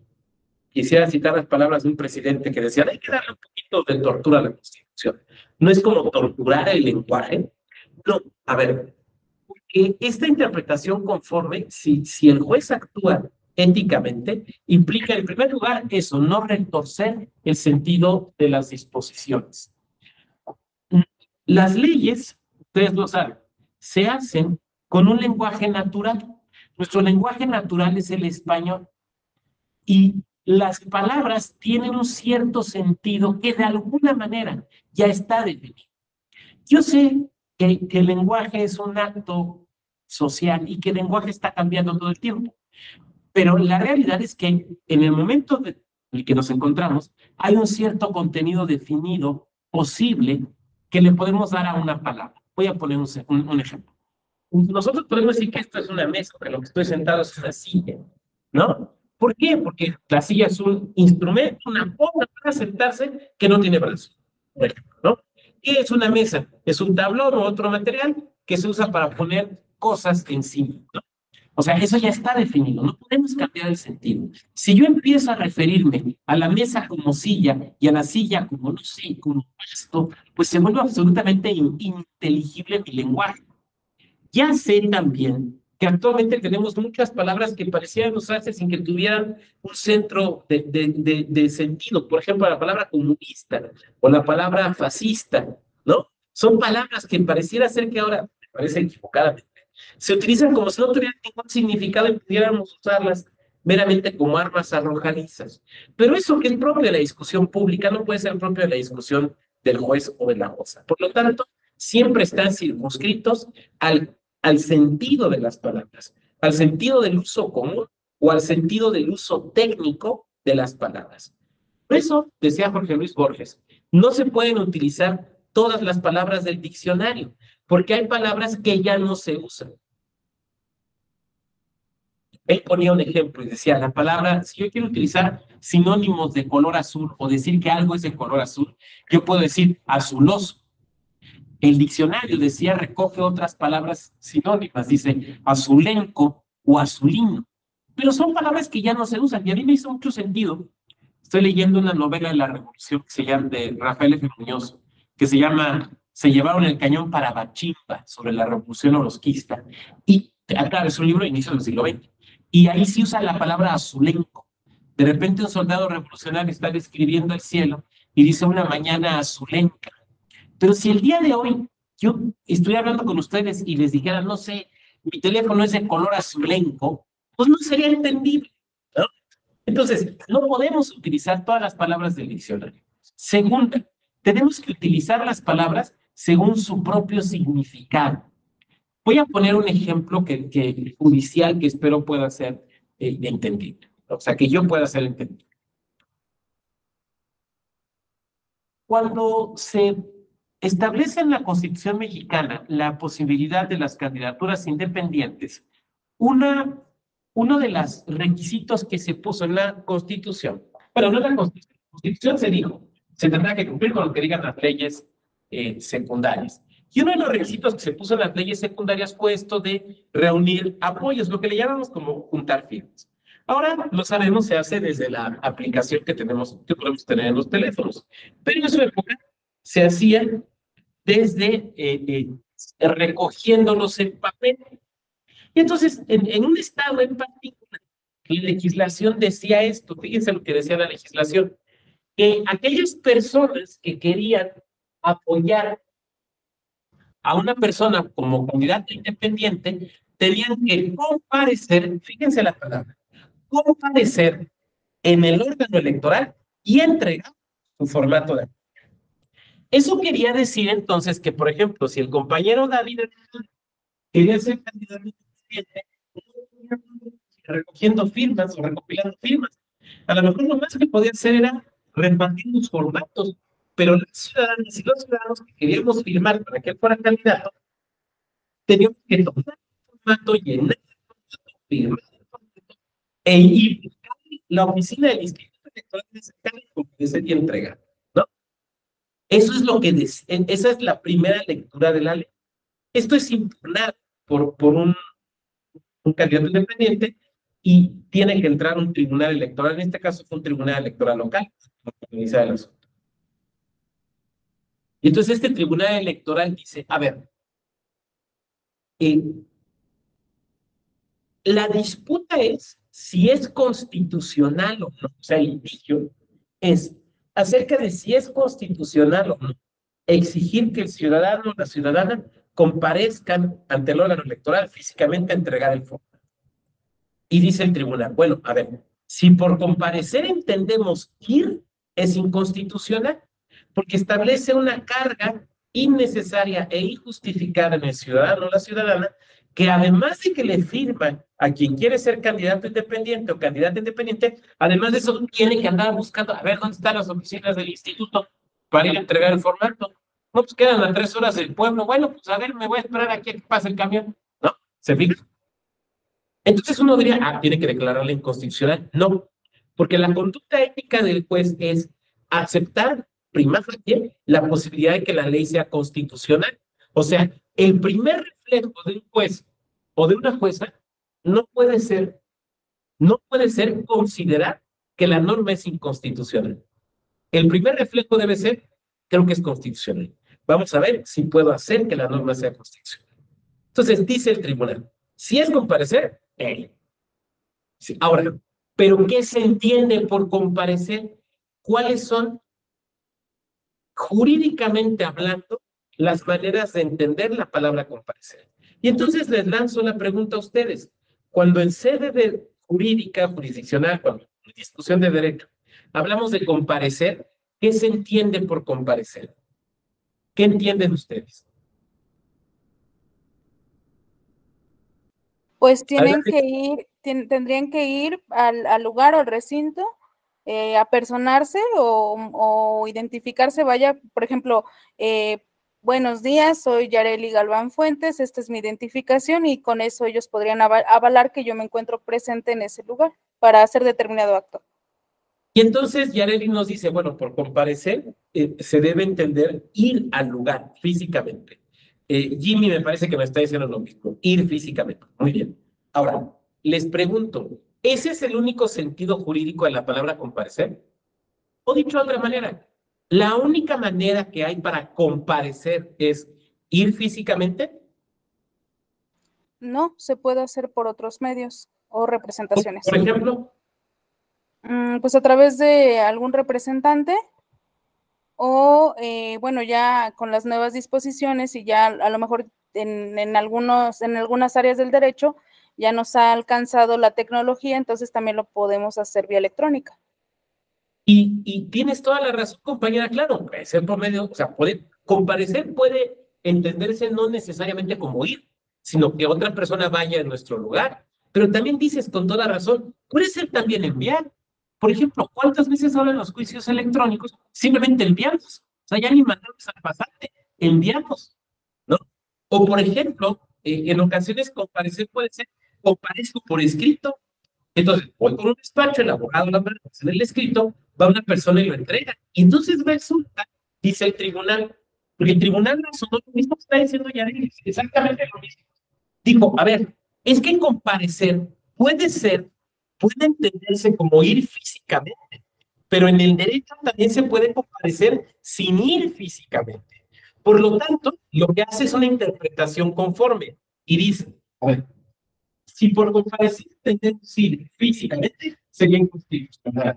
quisiera citar las palabras de un presidente que decía, hay que darle un poquito de tortura a la Constitución? No es como torturar el lenguaje. No, a ver, que esta interpretación conforme, si el juez actúa éticamente, implica en primer lugar eso, no retorcer el sentido de las disposiciones. Las leyes, ustedes lo saben, se hacen con un lenguaje natural. Nuestro lenguaje natural es el español y las palabras tienen un cierto sentido que de alguna manera ya está definido. Yo sé que el lenguaje es un acto social y que el lenguaje está cambiando todo el tiempo, pero la realidad es que en el momento en el que nos encontramos hay un cierto contenido definido posible que le podemos dar a una palabra. Voy a poner un ejemplo. Nosotros podemos decir que esto es una mesa, que lo que estoy sentado es una silla, ¿no? ¿Por qué? Porque la silla es un instrumento, una cosa para sentarse que no tiene brazos, por ejemplo, ¿no? ¿Qué es una mesa? Es un tablón o otro material que se usa para poner cosas encima, ¿no? O sea, eso ya está definido, no podemos cambiar el sentido. Si yo empiezo a referirme a la mesa como silla y a la silla como, no sé, como pasto, pues se vuelve absolutamente ininteligible mi lenguaje. Ya sé también que actualmente tenemos muchas palabras que parecían usarse sin que tuvieran un centro de sentido. Por ejemplo, la palabra comunista o la palabra fascista, ¿no? Son palabras que pareciera ser que ahora, me parece equivocadamente, se utilizan como si no tuvieran ningún significado y pudiéramos usarlas meramente como armas arrojadizas. Pero eso que es propio de la discusión pública no puede ser propio de la discusión del juez o de la jueza. Por lo tanto, siempre están circunscritos al sentido de las palabras, al sentido del uso común o al sentido del uso técnico de las palabras. Por eso, decía Jorge Luis Borges, no se pueden utilizar todas las palabras del diccionario, porque hay palabras que ya no se usan. Él ponía un ejemplo y decía, la palabra, si yo quiero utilizar sinónimos de color azul o decir que algo es de color azul, yo puedo decir azuloso. El diccionario decía, recoge otras palabras sinónimas, dice azulenco o azulino, pero son palabras que ya no se usan y a mí me hizo mucho sentido. Estoy leyendo una novela de la Revolución que se llama, de Rafael F. Muñoz, que se llama Se llevaron el cañón para Bachimba, sobre la Revolución Orosquista, y claro, es un libro de inicio del siglo XX, y ahí sí usa la palabra azulenco. De repente un soldado revolucionario está describiendo el cielo y dice una mañana azulenca. Pero si el día de hoy yo estoy hablando con ustedes y les dijera, no sé, mi teléfono es de color azulenco, pues no sería entendible, ¿no? Entonces, no podemos utilizar todas las palabras del diccionario. Segunda, tenemos que utilizar las palabras según su propio significado. Voy a poner un ejemplo judicial que espero pueda ser entendible, o sea, que yo pueda ser entendido. Cuando se establece en la Constitución mexicana la posibilidad de las candidaturas independientes, uno de los requisitos que se puso en la Constitución, bueno, no en la Constitución se dijo, se tendrá que cumplir con lo que digan las leyes secundarias. Y uno de los requisitos que se puso en las leyes secundarias fue esto de reunir apoyos, lo que le llamamos como juntar firmas. Ahora, lo sabemos, se hace desde la aplicación que podemos tener en los teléfonos. Pero en su época se hacía desde recogiéndolos en papel. Y entonces, en un estado en particular, la legislación decía esto, fíjense lo que decía la legislación, que aquellas personas que querían apoyar a una persona como candidato independiente, tenían que comparecer, fíjense la palabra, comparecer en el órgano electoral y entregar su formato de... Eso quería decir entonces que, por ejemplo, si el compañero David quería ser candidato independiente, recogiendo firmas o recopilando firmas, a lo mejor lo más que podía hacer era repartir los formatos, pero las ciudadanas y los ciudadanos que queríamos firmar para que él fuera candidato, teníamos que tomar el formato, llenar el formato, firmar el formato, e ir a la oficina del Instituto Electoral de Cercana y comparecer y entregar, ¿no? Eso es lo que esa es la primera lectura de la ley. Esto es impugnar por un candidato independiente y tiene que entrar un tribunal electoral, en este caso fue un tribunal electoral local, organiza el asunto. Y entonces este tribunal electoral dice, a ver, eh, la disputa es si es constitucional o no, o sea, el litigio es acerca de si es constitucional o no exigir que el ciudadano o la ciudadana comparezcan ante el órgano electoral físicamente a entregar el formato. Y dice el tribunal, bueno, a ver, si por comparecer entendemos ir, es inconstitucional, porque establece una carga innecesaria e injustificada en el ciudadano o la ciudadana, que además de que le firman a quien quiere ser candidato independiente o candidata independiente, además de eso tiene que andar buscando, a ver, ¿dónde están las oficinas del instituto para ir a entregar el formato? No, pues quedan a 3 horas del pueblo. Bueno, pues a ver, me voy a esperar aquí a que pase el camión. ¿No? ¿Se fija? Entonces uno diría, tiene que declararla inconstitucional. No, porque la conducta ética del juez es aceptar prima facie la posibilidad de que la ley sea constitucional. O sea, el primer reflejo de un juez o de una jueza no puede ser, no puede ser considerar que la norma es inconstitucional. El primer reflejo debe ser, creo que es constitucional. Vamos a ver si puedo hacer que la norma sea constitucional. Entonces dice el tribunal, si es comparecer, sí. Ahora, ¿pero qué se entiende por comparecer? ¿Cuáles son, jurídicamente hablando, las maneras de entender la palabra comparecer? Y entonces les lanzo la pregunta a ustedes. Cuando en sede de jurídica, jurisdiccional, cuando en discusión de derecho, hablamos de comparecer, ¿qué se entiende por comparecer? ¿Qué entienden ustedes? Pues tienen Adelante. que ir, tendrían que ir al lugar o al recinto, apersonarse o identificarse, vaya, por ejemplo, buenos días, soy Yareli Galván Fuentes, esta es mi identificación y con eso ellos podrían avalar que yo me encuentro presente en ese lugar para hacer determinado acto. Y entonces Yareli nos dice, bueno, por comparecer se debe entender ir al lugar físicamente. Jimmy me parece que me está diciendo lo mismo, ir físicamente. Muy bien. Ahora, les pregunto, ¿ese es el único sentido jurídico de la palabra comparecer? O dicho de otra manera, ¿la única manera que hay para comparecer es ir físicamente? No, se puede hacer por otros medios o representaciones. Por ejemplo, pues a través de algún representante o, bueno, ya con las nuevas disposiciones y ya a lo mejor en algunas áreas del derecho ya nos ha alcanzado la tecnología, entonces también lo podemos hacer vía electrónica. y tienes toda la razón, compañera, claro, puede ser por medio, o sea, comparecer puede entenderse no necesariamente como ir, sino que otra persona vaya en nuestro lugar. Pero también dices con toda razón, puede ser también enviar. Por ejemplo, ¿cuántas veces ahora en los juicios electrónicos simplemente enviamos? O sea, ya ni mandamos al pasante, enviamos, ¿no? O por ejemplo, en ocasiones comparecer puede ser, comparezco por escrito. Entonces, voy con un despacho, el abogado la hace el escrito, va una persona y lo entrega. Y entonces resulta, dice el tribunal, porque el tribunal razonó lo mismo que está diciendo Yareli, exactamente lo mismo. Dijo, a ver, es que comparecer puede ser, puede entenderse como ir físicamente, pero en el derecho también se puede comparecer sin ir físicamente. Por lo tanto, lo que hace es una interpretación conforme y dice, a ver, si por comparecer entendemos ir físicamente, sería inconstitucional.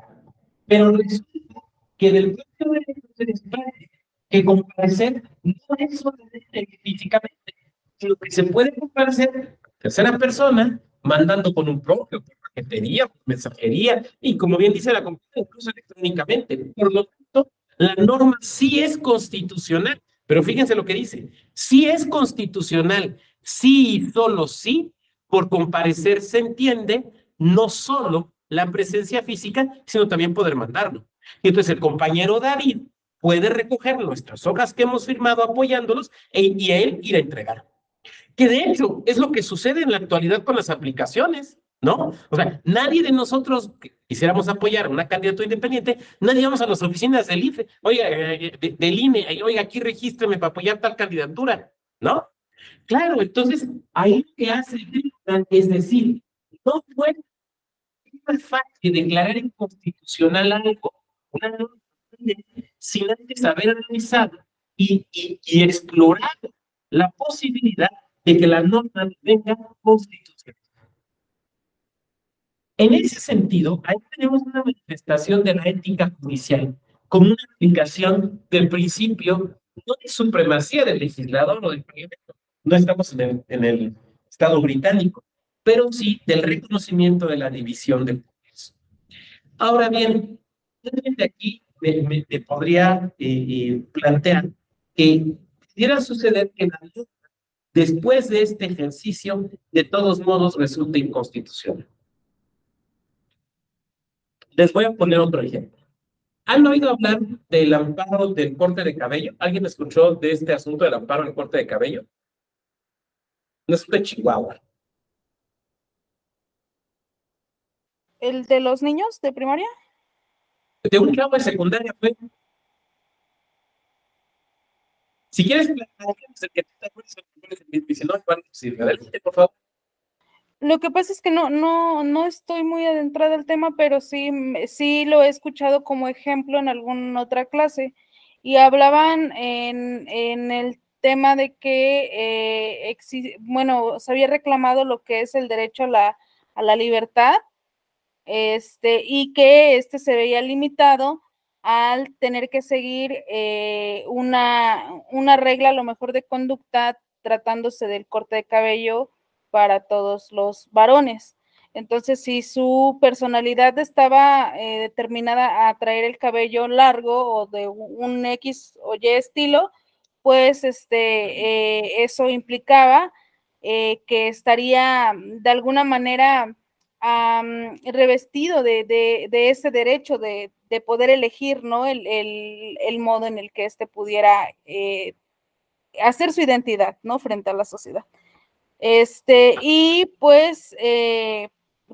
Pero resulta que del propio derecho se desprende que comparecer no es solamente físicamente, sino que se puede comparecer tercera persona, mandando con un propio, por paquetería, por mensajería, y como bien dice la compañía, incluso electrónicamente. Por lo tanto, la norma sí es constitucional, pero fíjense lo que dice, sí es constitucional, sí y solo sí, por comparecer se entiende no solo la presencia física, sino también poder mandarlo. Y entonces el compañero David puede recoger nuestras hojas que hemos firmado apoyándolos y a él ir a entregar. Que de hecho es lo que sucede en la actualidad con las aplicaciones, ¿no? O sea, nadie de nosotros que quisiéramos apoyar a una candidatura independiente, nadie vamos a las oficinas del IFE, oiga, del INE, oiga, aquí regístreme para apoyar tal candidatura, ¿no? Claro, entonces ahí lo que hace el tribunal es decir, no fue más fácil declarar inconstitucional algo, una norma, sin antes haber analizado y explorado la posibilidad de que la norma venga constitucional. En ese sentido, ahí tenemos una manifestación de la ética judicial como una aplicación del principio no de supremacía del legislador o del parlamento. No estamos en el Estado británico, pero sí del reconocimiento de la división de poderes. Ahora bien, de aquí me podría plantear que pudiera suceder que la ley, después de este ejercicio, de todos modos resulte inconstitucional. Les voy a poner otro ejemplo. ¿Han oído hablar del amparo del corte de cabello? ¿Alguien escuchó de este asunto del amparo del corte de cabello? No es de Chihuahua. ¿El de los niños de primaria? De un chavo de secundaria fue. Si quieres, platicamos el que tú te acuerdas, y si no, igual no sirve. Adelante, por favor. Lo que pasa es que no estoy muy adentrada al tema, pero sí lo he escuchado como ejemplo en alguna otra clase. Y hablaban en el tema de que, bueno, se había reclamado lo que es el derecho a la libertad, y que se veía limitado al tener que seguir una regla a lo mejor de conducta tratándose del corte de cabello para todos los varones. Entonces, si su personalidad estaba determinada a traer el cabello largo o de un X o Y estilo, pues eso implicaba que estaría de alguna manera revestido de ese derecho de poder elegir, ¿no? El modo en el que pudiera hacer su identidad, ¿no? Frente a la sociedad. Y pues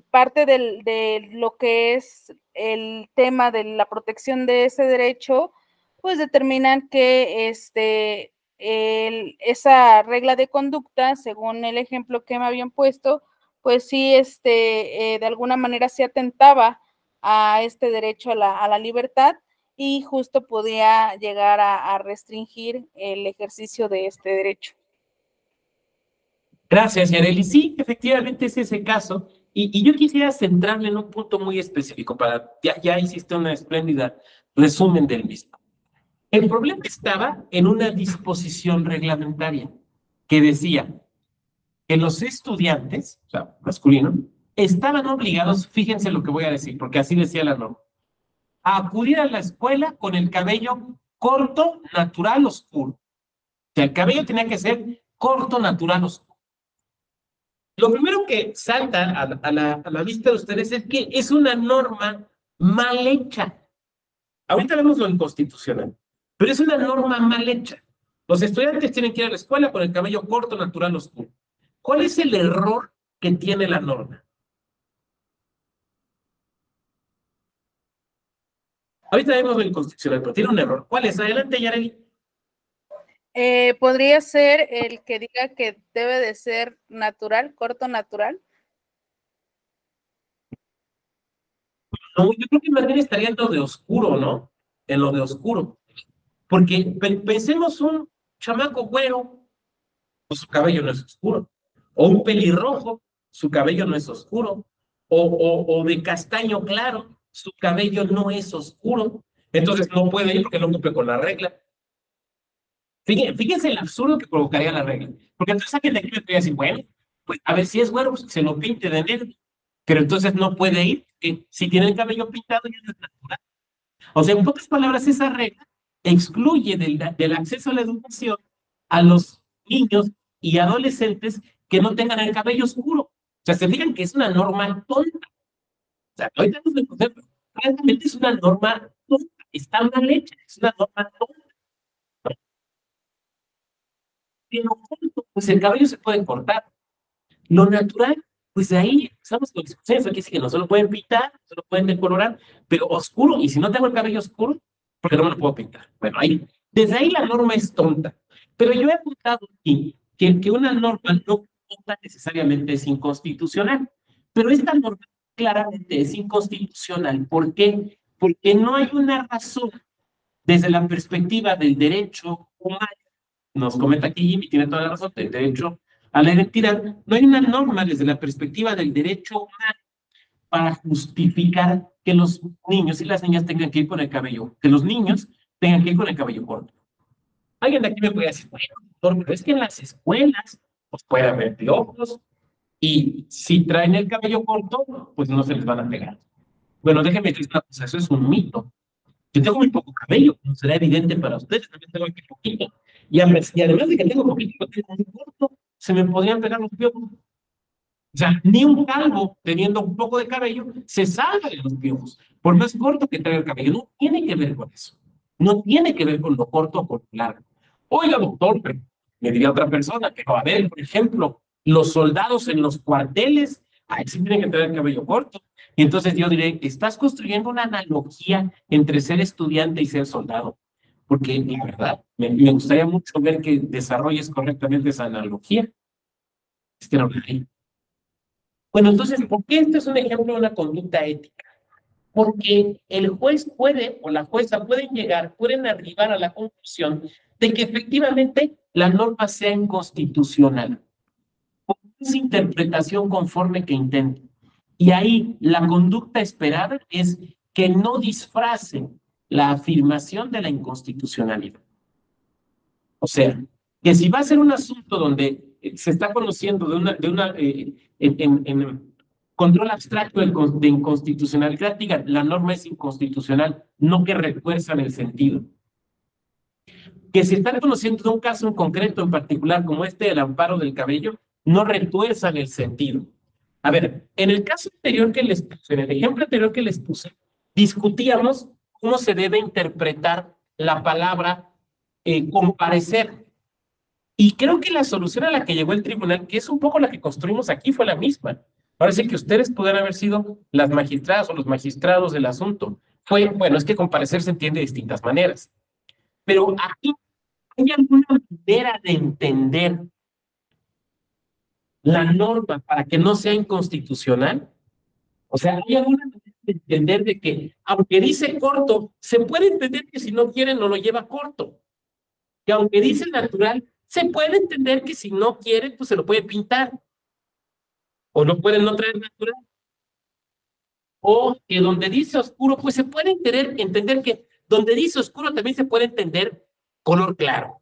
parte de lo que es el tema de la protección de ese derecho, pues determinan que esa regla de conducta, según el ejemplo que me habían puesto, pues sí, de alguna manera se atentaba a este derecho a la libertad y justo podía llegar a restringir el ejercicio de este derecho. Gracias, Yareli. Sí, efectivamente es ese caso. Y yo quisiera centrarme en un punto muy específico. Ya hiciste una espléndida resumen del mismo. El problema estaba en una disposición reglamentaria que decía que los estudiantes, o sea, masculinos, estaban obligados, fíjense lo que voy a decir, porque así decía la norma, a acudir a la escuela con el cabello corto, natural, oscuro. O sea, el cabello tenía que ser corto, natural, oscuro. Lo primero que salta a la vista de ustedes es que es una norma mal hecha. Ahorita vemos lo inconstitucional, pero es una norma mal hecha. Los estudiantes tienen que ir a la escuela con el cabello corto, natural, oscuro. ¿Cuál es el error que tiene la norma? Ahorita vemos lo inconstitucional, pero tiene un error. ¿Cuál es? Adelante, Yareli. Podría ser el que diga que debe de ser natural, corto natural. No, yo creo que más bien estaría en lo de oscuro, ¿no? En lo de oscuro. Porque pensemos un chamaco güero, pues su cabello no es oscuro. O un pelirrojo, su cabello no es oscuro. O de castaño claro, su cabello no es oscuro. Entonces no puede ir porque no cumple con la regla. Fíjense el absurdo que provocaría la regla. Porque entonces alguien de aquí me podría decir, bueno, pues a ver si es güero, pues, que se lo pinte de negro. Pero entonces no puede ir, que si tiene el cabello pintado ya no es natural. O sea, en pocas palabras, esa regla excluye del acceso a la educación a los niños y adolescentes que no tengan el cabello oscuro. O sea, se fijan que es una norma tonta. O sea, ahorita no se puede, pero francamente es una norma tonta. Está mal hecha, es una norma tonta. Pero, pues el cabello se puede cortar. Lo natural, pues de ahí estamos con discusiones. Aquí sí que no se lo pueden pintar, no se lo pueden decolorar, pero oscuro. Y si no tengo el cabello oscuro, porque no me lo puedo pintar. Bueno, ahí, desde ahí la norma es tonta. Pero yo he apuntado aquí que una norma no tonta necesariamente es inconstitucional. Pero esta norma claramente es inconstitucional. ¿Por qué? Porque no hay una razón desde la perspectiva del derecho humano. Nos comenta aquí Jimmy, tiene toda la razón, del derecho a la identidad. No hay una norma desde la perspectiva del derecho humano para justificar que los niños y las niñas tengan que ir con el cabello, que los niños tengan que ir con el cabello corto. Alguien de aquí me puede decir, bueno, doctor, pero es que en las escuelas pues puede haber piojos y si traen el cabello corto, pues no se les van a pegar. Bueno, déjenme decir una cosa, eso es un mito. Yo tengo muy poco cabello, no será evidente para ustedes, también tengo aquí poquito. Y además de que tengo poquito, tengo muy corto, se me podrían pegar los piojos. O sea, ni un calvo teniendo un poco de cabello se salva de los piojos, por más corto que traiga el cabello. No tiene que ver con eso. No tiene que ver con lo corto o con lo largo. Oiga, doctor, me diría otra persona, pero a ver, por ejemplo, los soldados en los cuarteles, ahí sí tienen que tener el cabello corto. Y entonces yo diré, estás construyendo una analogía entre ser estudiante y ser soldado. Porque la verdad, me gustaría mucho ver que desarrolles correctamente esa analogía. Es que no la hay. Bueno, entonces, ¿por qué este es un ejemplo de una conducta ética? Porque el juez puede o la jueza pueden arribar a la conclusión de que efectivamente la norma sea inconstitucional, por esa interpretación conforme que intenten. Y ahí la conducta esperada es que no disfrace la afirmación de la inconstitucionalidad. O sea, que si va a ser un asunto donde se está conociendo en control abstracto de inconstitucionalidad, diga, la norma es inconstitucional, no que refuerzan el sentido. Que si están conociendo de un caso en concreto, en particular, como este del amparo del cabello, no retuerzan el sentido. A ver, en el caso anterior que les puse, en el ejemplo anterior que les puse, discutíamos cómo se debe interpretar la palabra comparecer. Y creo que la solución a la que llegó el tribunal, que es un poco la que construimos aquí, fue la misma. Parece que ustedes podrían haber sido las magistradas o los magistrados del asunto. Fue, bueno, es que comparecer se entiende de distintas maneras. Pero aquí hay alguna manera de entender la norma para que no sea inconstitucional. O sea, hay alguna manera de entender de que, aunque dice corto, se puede entender que si no quiere no lo lleva corto. Que aunque dice natural, se puede entender que si no quiere, pues se lo puede pintar. O no puede no traer natural. O que donde dice oscuro, pues se puede entender que donde dice oscuro también se puede entender color claro.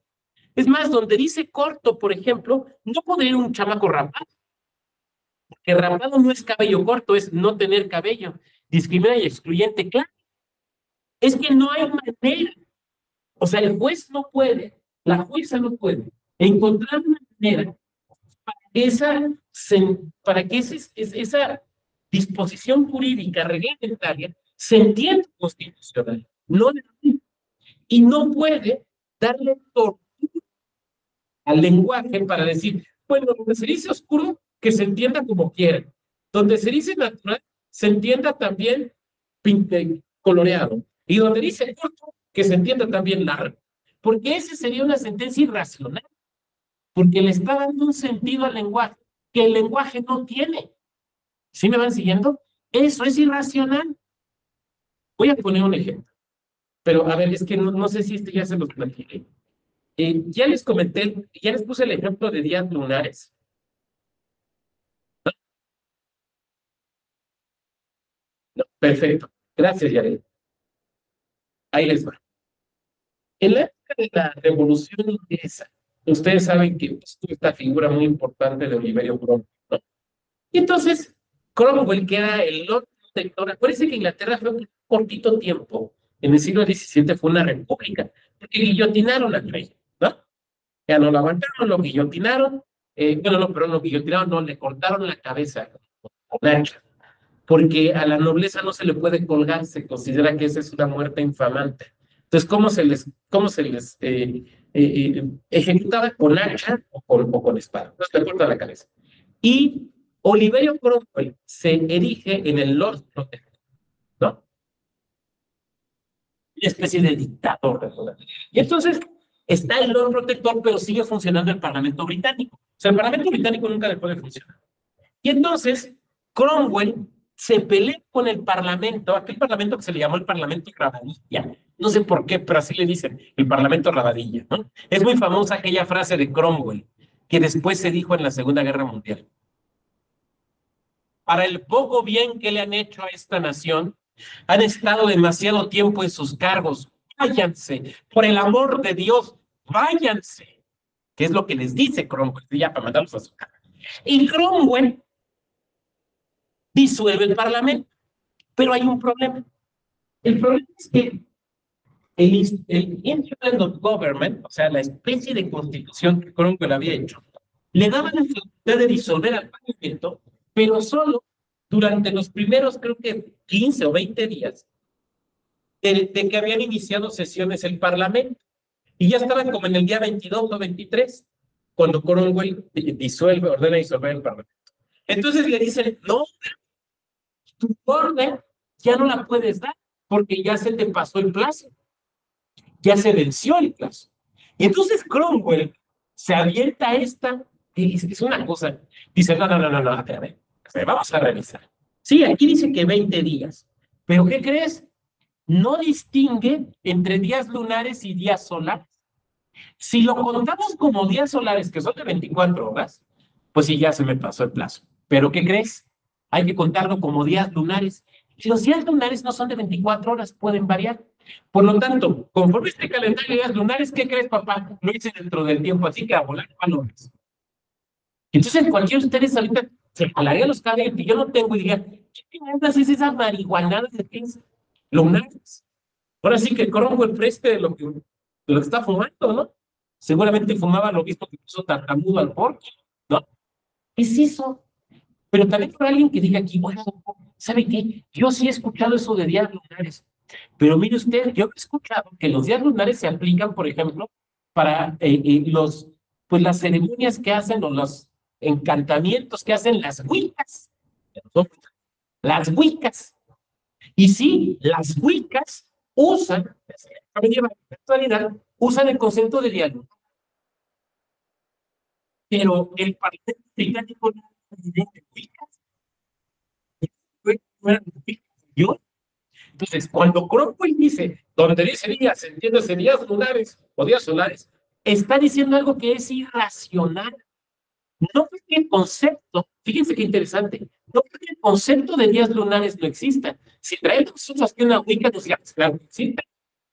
Es más, donde dice corto, por ejemplo, no podría ir un chamaco rapado, porque rapado no es cabello corto, es no tener cabello. Discrimina y excluyente, claro. Es que no hay manera. O sea, el juez no puede, la jueza no puede encontrar una manera esa, para que esa disposición jurídica reglamentaria se entienda constitucional. No, y no puede darle tortura al lenguaje para decir, bueno, donde se dice oscuro, que se entienda como quiera. Donde se dice natural, se entienda también coloreado. Y donde dice corto, que se entienda también largo. Porque esa sería una sentencia irracional. Porque le está dando un sentido al lenguaje que el lenguaje no tiene. ¿Sí me van siguiendo? Eso es irracional. Voy a poner un ejemplo. Pero a ver, es que no sé si ya se los platiqué. Ya les comenté, ya les puse el ejemplo de días lunares. No, perfecto. Gracias, Yael. Ahí les va. En la época de la Revolución Inglesa, ustedes saben que pues, tuvo esta figura muy importante de Oliverio Cromwell, ¿no? Y entonces, Cromwell, que era el Lord Protector, acuérdense que Inglaterra fue un cortito tiempo, en el siglo XVII fue una república, porque guillotinaron al rey, ¿no? Ya no lo aguantaron, lo guillotinaron, bueno, no, pero lo guillotinaron, no, le cortaron la cabeza con hacha, porque a la nobleza no se le puede colgar, se considera que esa es una muerte infamante. Entonces, ejecutaba con hacha o con espada? Entonces le corta la cabeza. Y Oliverio Cromwell se erige en el Lord Protector, ¿no? Una especie de dictador, ¿verdad? Y entonces está el Lord Protector, pero sigue funcionando el Parlamento británico. O sea, el Parlamento británico nunca dejó de funcionar. Y entonces Cromwell se pelea con el Parlamento, aquel Parlamento que se le llamó el Parlamento Rabadilla. No sé por qué, pero así le dicen, el Parlamento Rabadilla, ¿no? Es muy famosa aquella frase de Cromwell, que después se dijo en la Segunda Guerra Mundial. Para el poco bien que le han hecho a esta nación, han estado demasiado tiempo en sus cargos. Váyanse, por el amor de Dios, váyanse. ¿Qué es lo que les dice Cromwell? Ya para mandarlos a su casa. Y Cromwell disuelve el Parlamento. Pero hay un problema. El problema es que el Instrument of Government, o sea, la especie de constitución que Cromwell había hecho, le daba la facultad de disolver al Parlamento, pero solo durante los primeros, creo que 15 o 20 días de que habían iniciado sesiones el Parlamento. Y ya estaban como en el día 22 o 23, cuando Cromwell ordena disolver el Parlamento. Entonces le dicen, no, tu orden ya no la puedes dar, porque ya se te pasó el plazo, ya se venció el plazo. Y entonces Cromwell se avienta a esta, y es una cosa, dice, no, a ver, vamos a revisar. Sí, aquí dice que 20 días, pero ¿qué crees? No distingue entre días lunares y días solares. Si lo contamos como días solares, que son de 24 horas, pues sí, ya se me pasó el plazo. Pero ¿qué crees? Hay que contarlo como días lunares. Si los días lunares no son de 24 horas, pueden variar. Por lo tanto, conforme este calendario de días lunares, ¿qué crees, papá? Lo hice dentro del tiempo, así que a volar balones. Entonces, cualquiera de ustedes ahorita se jalaría los cabellos y yo no tengo idea. ¿Qué es esa marihuanada de qué es? Lunares. Ahora sí que Cromwell preste de lo que está fumando, ¿no? Seguramente fumaba lo mismo que puso tartamudo al porco, ¿no? ¿Qué es eso? Pero también por alguien que diga aquí, bueno, ¿sabe qué? Yo sí he escuchado eso de días lunares, pero mire usted, yo he escuchado que los días lunares se aplican, por ejemplo, para pues las ceremonias que hacen o los encantamientos que hacen las wiccas. Las wiccas. Y sí, las wiccas usan, en la actualidad, usan el concepto de día lunar. Pero el Parlamento británico no es de wiccas. Entonces, cuando Cromwell dice, donde dice días, entiéndase días lunares o días solares, está diciendo algo que es irracional. No porque el concepto, fíjense qué interesante, no porque el concepto de días lunares no exista. Si traemos nosotros aquí una Wicca, nos digamos, claro que existe,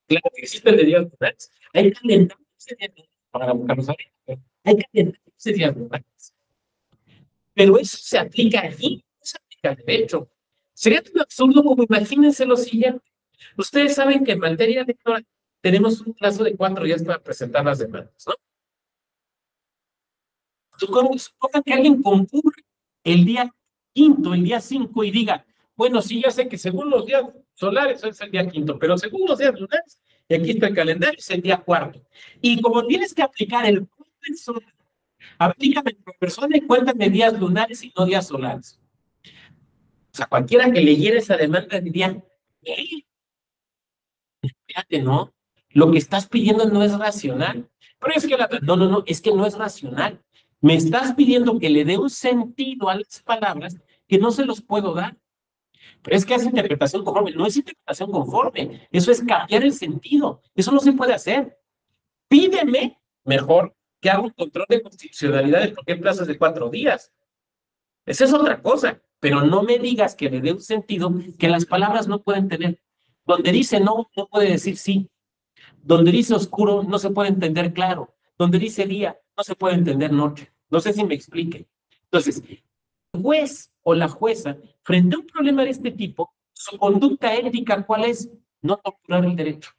claro que existe el de días lunares. Hay calendarios de días lunares para buscarlos ahorita. Hay calendarios de días lunares. Pero eso se aplica allí, no se aplica al derecho. Sería tan absurdo como imagínense lo siguiente. Ustedes saben que en materia electoral tenemos un plazo de 4 días para presentar las demandas, ¿no? Supongan que alguien concurre el día 5, el día 5 y diga, bueno, sí, ya sé que según los días solares es el día 5, pero según los días lunares, y aquí está el calendario, es el día 4. Y como tienes que aplicar el persona, aplícame por persona y cuéntame días lunares y no días solares. O sea, cualquiera que leyera esa demanda diría, fíjate, ¿no? Lo que estás pidiendo no es racional. Pero es que no, es que no es racional. Me estás pidiendo que le dé un sentido a las palabras que no se los puedo dar. Pero es que es interpretación conforme. No es interpretación conforme. Eso es cambiar el sentido. Eso no se puede hacer. Pídeme, mejor, que haga un control de constitucionalidad de por qué plazos de 4 días. Esa es otra cosa. Pero no me digas que le dé un sentido que las palabras no pueden tener. Donde dice no, no puede decir sí. Donde dice oscuro no se puede entender claro. Donde dice día no se puede entender noche. No sé si me explique. Entonces, el juez o la jueza, frente a un problema de este tipo, su conducta ética, ¿cuál es? No torturar el derecho.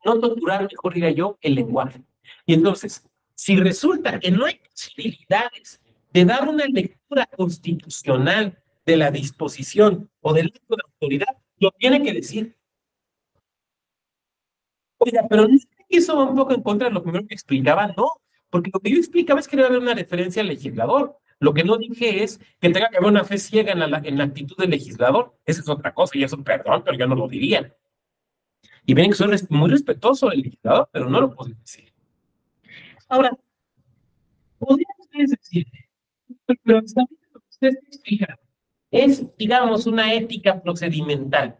No torturar, mejor diría yo, el lenguaje. Y entonces, si resulta que no hay posibilidades de dar una lectura constitucional de la disposición o del acto de autoridad, lo tiene que decir. Oiga, pero no es que eso va un poco en contra de lo primero que explicaba, no, porque lo que yo explicaba es que debe haber una referencia al legislador. Lo que no dije es que tenga que haber una fe ciega en la actitud del legislador. Esa es otra cosa, y eso, perdón, pero yo no lo diría. Y ven que soy muy respetuoso del legislador, pero no lo puedo decir. Ahora, podrían ustedes decir, pero lo que ustedes explican es, digamos, una ética procedimental,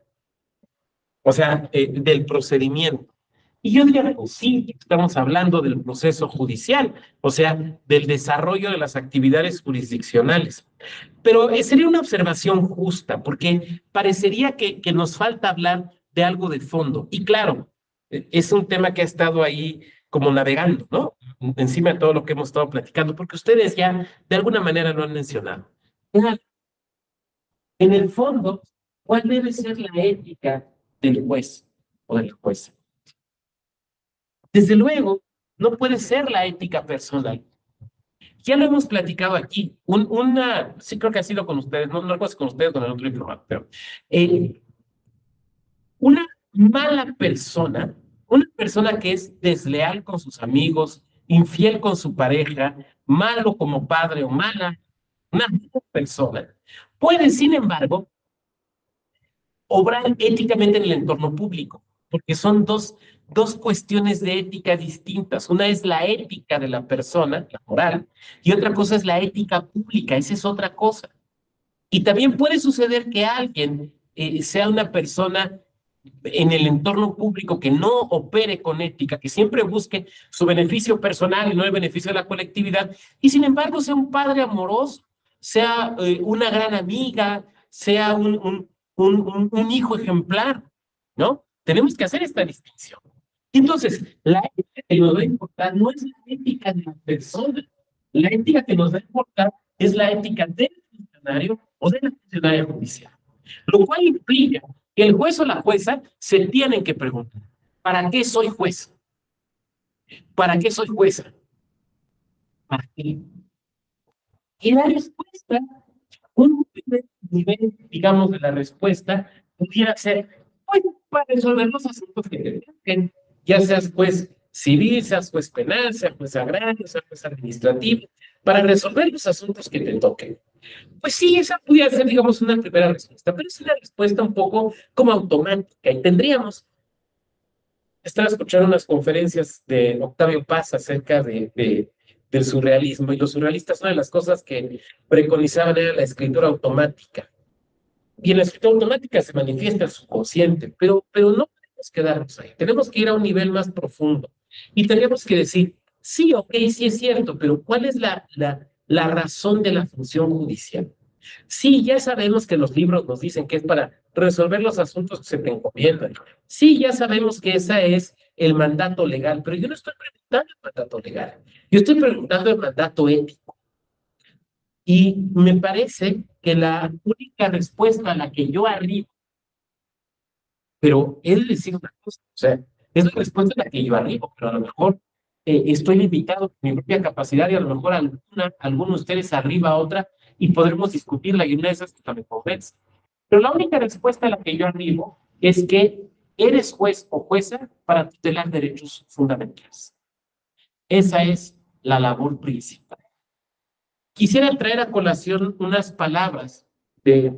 o sea, del procedimiento. Y yo diría, pues sí, estamos hablando del proceso judicial, o sea, del desarrollo de las actividades jurisdiccionales. Pero sería una observación justa, porque parecería que nos falta hablar de algo de fondo. Y claro, es un tema que ha estado ahí como navegando, ¿no? Encima de todo lo que hemos estado platicando, porque ustedes ya de alguna manera lo han mencionado. En el fondo, ¿cuál debe ser la ética del juez o del juez? Desde luego, no puede ser la ética personal. Ya lo hemos platicado aquí. Sí creo que ha sido con ustedes, no recuerdo si con ustedes o con el otro diplomado, pero una mala persona, una persona que es desleal con sus amigos, infiel con su pareja, malo como padre o mala, una mala persona, puede, sin embargo, obrar éticamente en el entorno público, porque son dos cuestiones de ética distintas. Una es la ética de la persona, la moral, y otra cosa es la ética pública, esa es otra cosa. Y también puede suceder que alguien sea una persona en el entorno público que no opere con ética, que siempre busque su beneficio personal y no el beneficio de la colectividad, y sin embargo sea un padre amoroso, sea una gran amiga, sea un hijo ejemplar, ¿no? Tenemos que hacer esta distinción. Entonces, la ética que nos va a importar no es la ética de la persona, la ética que nos va a importar es la ética del funcionario o de la funcionaria judicial, lo cual implica que el juez o la jueza se tienen que preguntar, ¿para qué soy juez? ¿Para qué soy jueza? ¿Para qué? Y la respuesta, un primer nivel, digamos, de la respuesta pudiera ser, pues, para resolver los asuntos que te toquen, ya seas juez civil, seas juez penal, seas juez agrario, seas juez administrativo, para resolver los asuntos que te toquen. Pues sí, esa pudiera ser, digamos, una primera respuesta, pero es una respuesta un poco como automática y tendríamos. Estaba escuchando unas conferencias de Octavio Paz acerca del surrealismo, y los surrealistas, una de las cosas que preconizaban era la escritura automática. Y en la escritura automática se manifiesta el subconsciente, pero no podemos quedarnos ahí, tenemos que ir a un nivel más profundo y tenemos que decir, sí, ok, sí es cierto, pero ¿cuál es la razón de la función judicial? Sí, ya sabemos que los libros nos dicen que es para resolver los asuntos que se te encomiendan. Sí, ya sabemos que ese es el mandato legal, pero yo no estoy preguntando el mandato legal, yo estoy preguntando el mandato ético. Y me parece que la única respuesta a la que yo arribo, pero he de decir una cosa, o sea, es la respuesta a la que yo arribo, pero a lo mejor estoy limitado por mi propia capacidad y a lo mejor alguno de ustedes arriba a otra y podremos discutirla y una de esas que me convence. Pero la única respuesta a la que yo arribo es que eres juez o jueza para tutelar derechos fundamentales. Esa es la labor principal. Quisiera traer a colación unas palabras de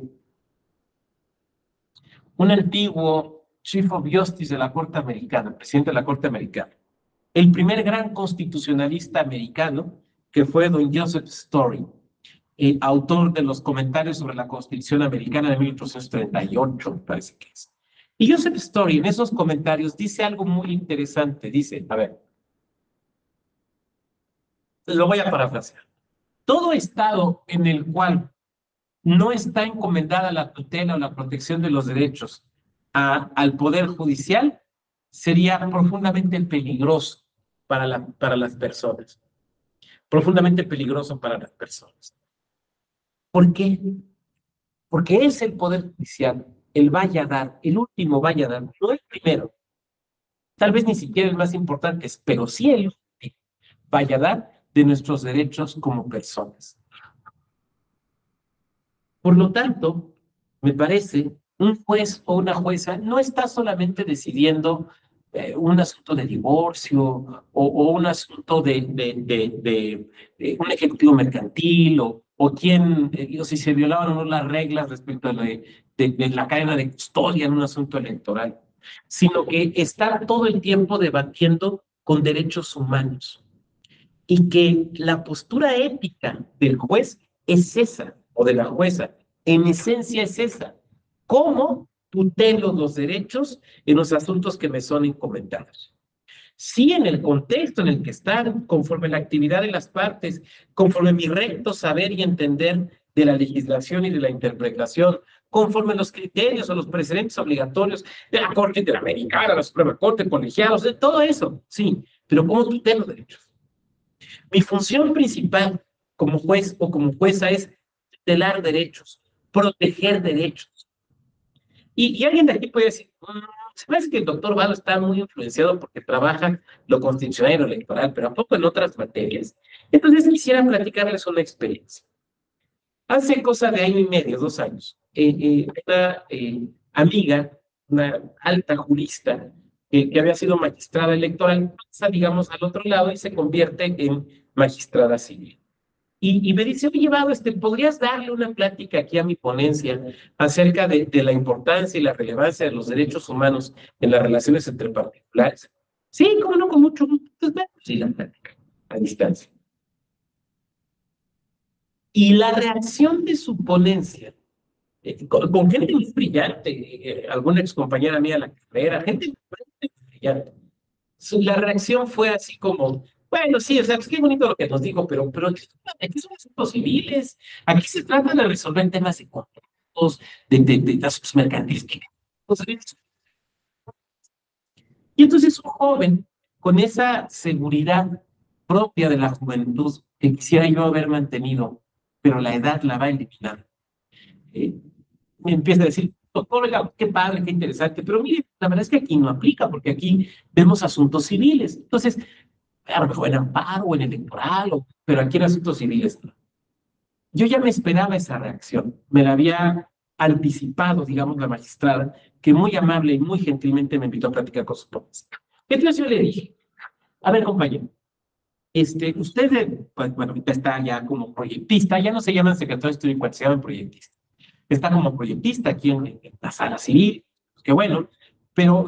un antiguo Chief of Justice de la Corte Americana, presidente de la Corte Americana, el primer gran constitucionalista americano, que fue don Joseph Story, autor de los comentarios sobre la Constitución Americana de 1838, me parece que es. Y Joseph Story en esos comentarios dice algo muy interesante, dice, a ver, lo voy a parafrasear. Todo estado en el cual no está encomendada la tutela o la protección de los derechos al Poder Judicial sería profundamente peligroso para las personas. Profundamente peligroso para las personas. ¿Por qué? Porque es el Poder Judicial, el vaya a dar, el último vaya a dar, no el primero. Tal vez ni siquiera el más importante, pero sí el último vaya a dar de nuestros derechos como personas. Por lo tanto, me parece, un juez o una jueza no está solamente decidiendo un asunto de divorcio o un asunto de un ejecutivo mercantil o quién, o si se violaron o no las reglas respecto a de la cadena de custodia en un asunto electoral, sino que está todo el tiempo debatiendo con derechos humanos y que la postura ética del juez es esa, o de la jueza, en esencia es esa. ¿Cómo tutelo los derechos en los asuntos que me son encomendados? Sí, en el contexto en el que están, conforme la actividad de las partes, conforme mi recto saber y entender de la legislación y de la interpretación, conforme los criterios o los precedentes obligatorios de la Corte Interamericana, la Suprema Corte, colegiados, de todo eso, sí, pero ¿cómo tutelo derechos? Mi función principal como juez o como jueza es tutelar derechos, proteger derechos. Y alguien de aquí puede decir, se parece que el doctor Valo está muy influenciado porque trabaja lo constitucional y lo electoral, pero ¿a poco en otras materias? Entonces quisiera platicarles una experiencia. Hace cosa de año y medio, 2 años, una amiga, una alta jurista, que había sido magistrada electoral, pasa, digamos, al otro lado y se convierte en magistrada civil. Y me dice, oye, Vado, ¿podrías darle una plática aquí a mi ponencia acerca de la importancia y la relevancia de los derechos humanos en las relaciones entre particulares? Sí, cómo no, con mucho gusto. Entonces, bueno, sí, la plática, a distancia. Y la reacción de su ponencia, con gente muy brillante, alguna excompañera mía de la carrera, gente muy brillante. La reacción fue así como, bueno, sí, o sea, pues qué bonito lo que nos dijo, pero aquí son asuntos civiles, aquí se trata de resolver temas de contratos, de asuntos mercantiles. Y entonces un joven, con esa seguridad propia de la juventud que quisiera yo haber mantenido, pero la edad la va eliminando, me empieza a decir, doctor, oiga, qué padre, qué interesante, pero mire, la verdad es que aquí no aplica, porque aquí vemos asuntos civiles. Entonces, a lo mejor en amparo o en electoral, pero aquí en asuntos civiles no. Yo ya me esperaba esa reacción, me la había anticipado, digamos, la magistrada, que muy amable y muy gentilmente me invitó a platicar con su propuesta. Entonces yo le dije, a ver, compañero, usted, pues, bueno, ahorita está ya como proyectista, ya no se llaman secretarios técnicos, se llaman proyectistas. Está como proyectista aquí en la sala civil, que bueno, pero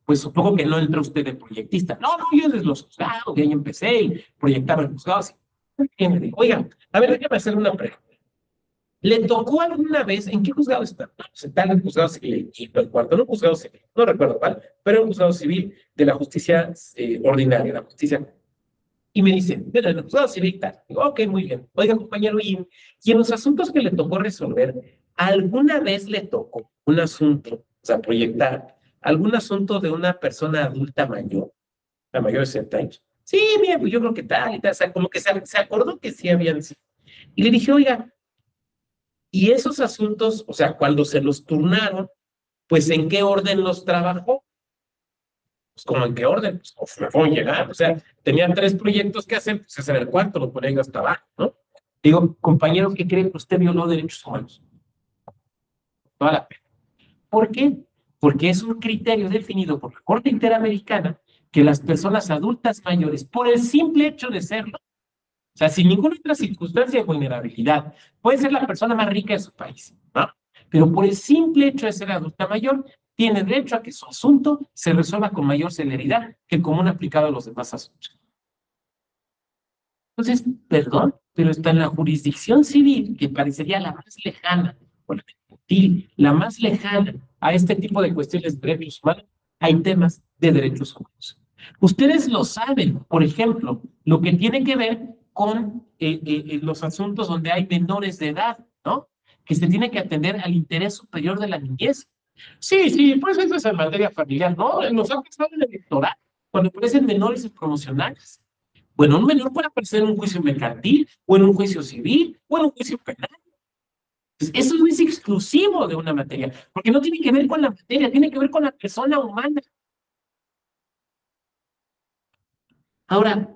pues supongo que no entra usted de proyectista. No, yo desde los juzgados, y ahí empecé y proyectaba en juzgados. Y me dijo, oiga, a ver, déjame hacerle una pregunta. ¿Le tocó alguna vez, en qué juzgado está? No, pues está en el juzgado civil, el quinto, el cuarto, no juzgado civil, no recuerdo cuál, pero un juzgado civil de la justicia ordinaria, la justicia. Y me dice, bueno, en el juzgado civil tal. Digo, ok, muy bien. Oiga, compañero, y en los asuntos que le tocó resolver, ¿alguna vez le tocó un asunto, o sea, proyectar, algún asunto de una persona adulta mayor, la mayor de 60 años? Sí, mira, pues yo creo que tal y tal, o sea, como que se acordó que sí habían sido. Y le dije, oiga, y esos asuntos, o sea, cuando se los turnaron, pues ¿en qué orden los trabajó? Pues como en qué orden, pues me fueron a llegar, o sea, tenía 3 proyectos que hacer, pues ese era el cuarto, lo ponía hasta abajo, ¿no? Digo, compañero, ¿qué cree que usted violó derechos humanos? Toda la pena. ¿Por qué? Porque es un criterio definido por la Corte Interamericana que las personas adultas mayores, por el simple hecho de serlo, o sea, sin ninguna otra circunstancia de vulnerabilidad, puede ser la persona más rica de su país, ¿no? Pero por el simple hecho de ser adulta mayor, tiene derecho a que su asunto se resuelva con mayor celeridad que el común aplicado a los demás asuntos. Entonces, perdón, pero está en la jurisdicción civil, que parecería la más lejana, o la mercantil, la más lejana a este tipo de cuestiones de derechos humanos, hay temas de derechos humanos. Ustedes lo saben, por ejemplo, lo que tiene que ver con los asuntos donde hay menores de edad, ¿no? Que se tiene que atender al interés superior de la niñez. Sí, sí, pues eso es en materia familiar, ¿no? Nos ha pasado en el electoral, cuando aparecen menores y promocionales. Bueno, un menor puede aparecer en un juicio mercantil, o en un juicio civil, o en un juicio penal. Pues eso no es exclusivo de una materia, porque no tiene que ver con la materia, tiene que ver con la persona humana. Ahora,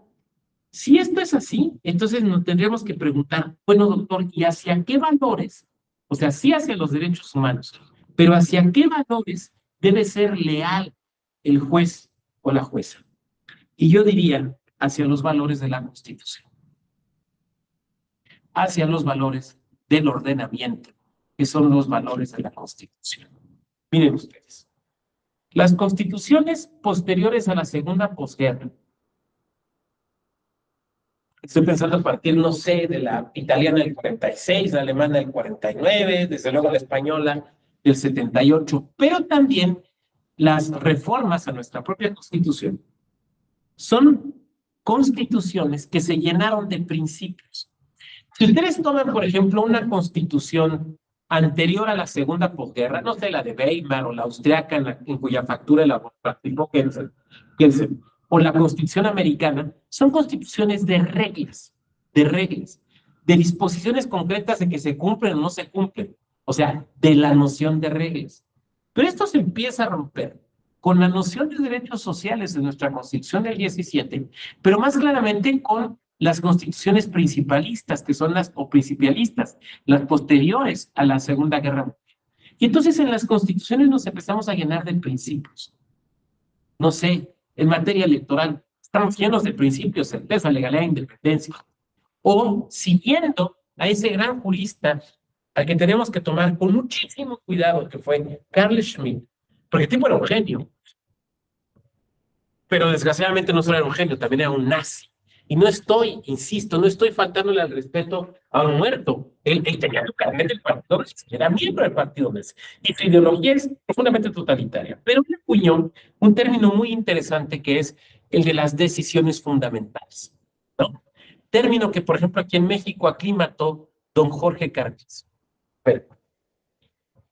si esto es así, entonces nos tendríamos que preguntar, bueno, doctor, ¿y hacia qué valores? O sea, sí hacia los derechos humanos, pero ¿hacia qué valores debe ser leal el juez o la jueza? Y yo diría, hacia los valores de la Constitución, hacia los valores del ordenamiento, que son los valores de la Constitución. Miren ustedes, las constituciones posteriores a la segunda posguerra, estoy pensando a partir, no sé, de la italiana del 46, la alemana del 49, desde luego la española del 78, pero también las reformas a nuestra propia Constitución son constituciones que se llenaron de principios. Si ustedes toman, por ejemplo, una constitución anterior a la segunda posguerra, no sé, la de Weimar o la austriaca, en cuya factura la participó Kelsen, o la constitución americana, son constituciones de reglas, de disposiciones concretas de que se cumplen o no se cumplen, o sea, de la noción de reglas. Pero esto se empieza a romper con la noción de derechos sociales de nuestra Constitución del 17, pero más claramente con las constituciones principalistas, que son o principialistas, las posteriores a la Segunda Guerra Mundial. Y entonces en las constituciones nos empezamos a llenar de principios. No sé, en materia electoral, estamos llenos de principios, certeza, legalidad e independencia. O siguiendo a ese gran jurista al que tenemos que tomar con muchísimo cuidado, que fue Carl Schmitt, porque el tipo era un genio, pero desgraciadamente no solo era un genio, también era un nazi. Y no estoy, insisto, no estoy faltándole al respeto a un muerto. Él tenía el carnet del partido nazi, era miembro del partido nazi. Y su ideología es profundamente totalitaria. Pero él acuñó un término muy interesante que es el de las decisiones fundamentales, ¿no? Término que, por ejemplo, aquí en México aclimató don Jorge Cartes. Pero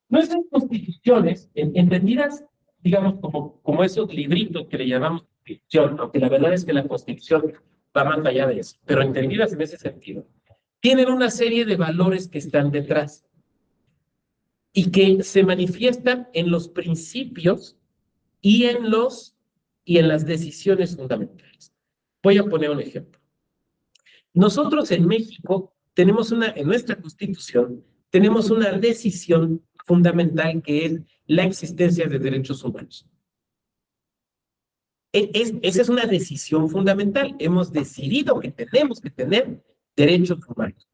nuestras constituciones, entendidas, digamos, como esos libritos que le llamamos constitución, aunque la verdad es que la constitución va más allá de eso, pero entendidas en ese sentido, tienen una serie de valores que están detrás y que se manifiestan en los principios y en las decisiones fundamentales. Voy a poner un ejemplo. Nosotros en México tenemos en nuestra Constitución, tenemos una decisión fundamental que es la existencia de derechos humanos. Esa es una decisión fundamental. Hemos decidido que tenemos que tener derechos humanos.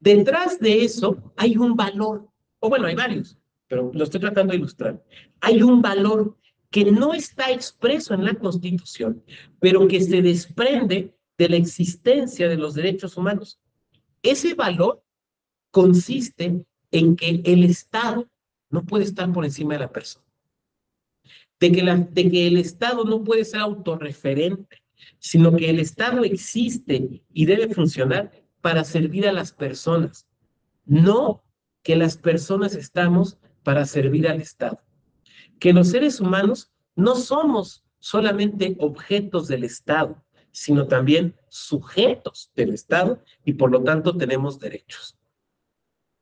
Detrás de eso hay un valor, o bueno, hay varios, pero lo estoy tratando de ilustrar. Hay un valor que no está expreso en la Constitución, pero que se desprende de la existencia de los derechos humanos. Ese valor consiste en que el Estado no puede estar por encima de la persona, de que el Estado no puede ser autorreferente, sino que el Estado existe y debe funcionar para servir a las personas, no que las personas estamos para servir al Estado. Que los seres humanos no somos solamente objetos del Estado, sino también sujetos del Estado y por lo tanto tenemos derechos.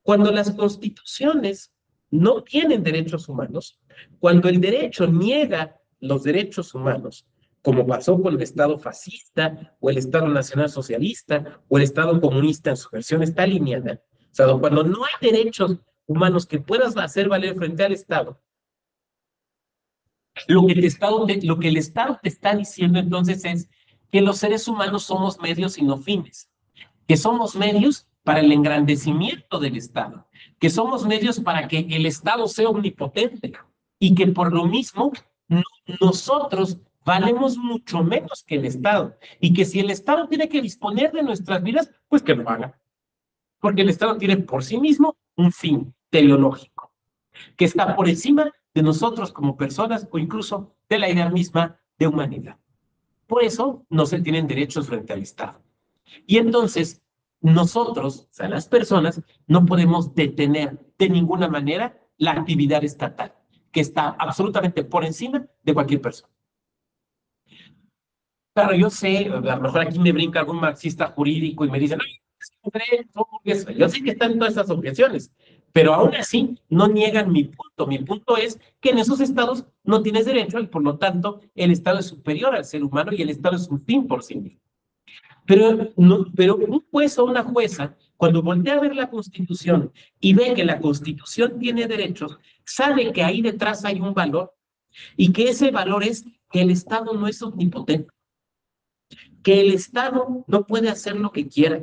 Cuando las constituciones no tienen derechos humanos, cuando el derecho niega los derechos humanos, como pasó con el Estado fascista o el Estado nacional socialista o el Estado comunista en su versión staliniana, o sea, cuando no hay derechos humanos que puedas hacer valer frente al Estado, lo que el Estado te está diciendo entonces es que los seres humanos somos medios y no fines, que somos medios para el engrandecimiento del Estado, que somos medios para que el Estado sea omnipotente y que por lo mismo nosotros valemos mucho menos que el Estado y que si el Estado tiene que disponer de nuestras vidas, pues que lo haga, porque el Estado tiene por sí mismo un fin teleológico que está por encima de nosotros como personas o incluso de la idea misma de humanidad. Por eso no se tienen derechos frente al Estado. Y entonces nosotros, o sea, las personas, no podemos detener de ninguna manera la actividad estatal. que está absolutamente por encima de cualquier persona. Claro, yo sé, a lo mejor aquí me brinca algún marxista jurídico y me dicen, "Ay, es que son burgueses". Yo sé que están todas esas objeciones, pero aún así no niegan mi punto. Mi punto es que en esos estados no tienes derecho y por lo tanto el Estado es superior al ser humano y el Estado es un fin por sí mismo. Pero un juez o una jueza, cuando voltea a ver la Constitución y ve que la Constitución tiene derechos, sabe que ahí detrás hay un valor y que ese valor es que el Estado no es omnipotente, que el Estado no puede hacer lo que quiera,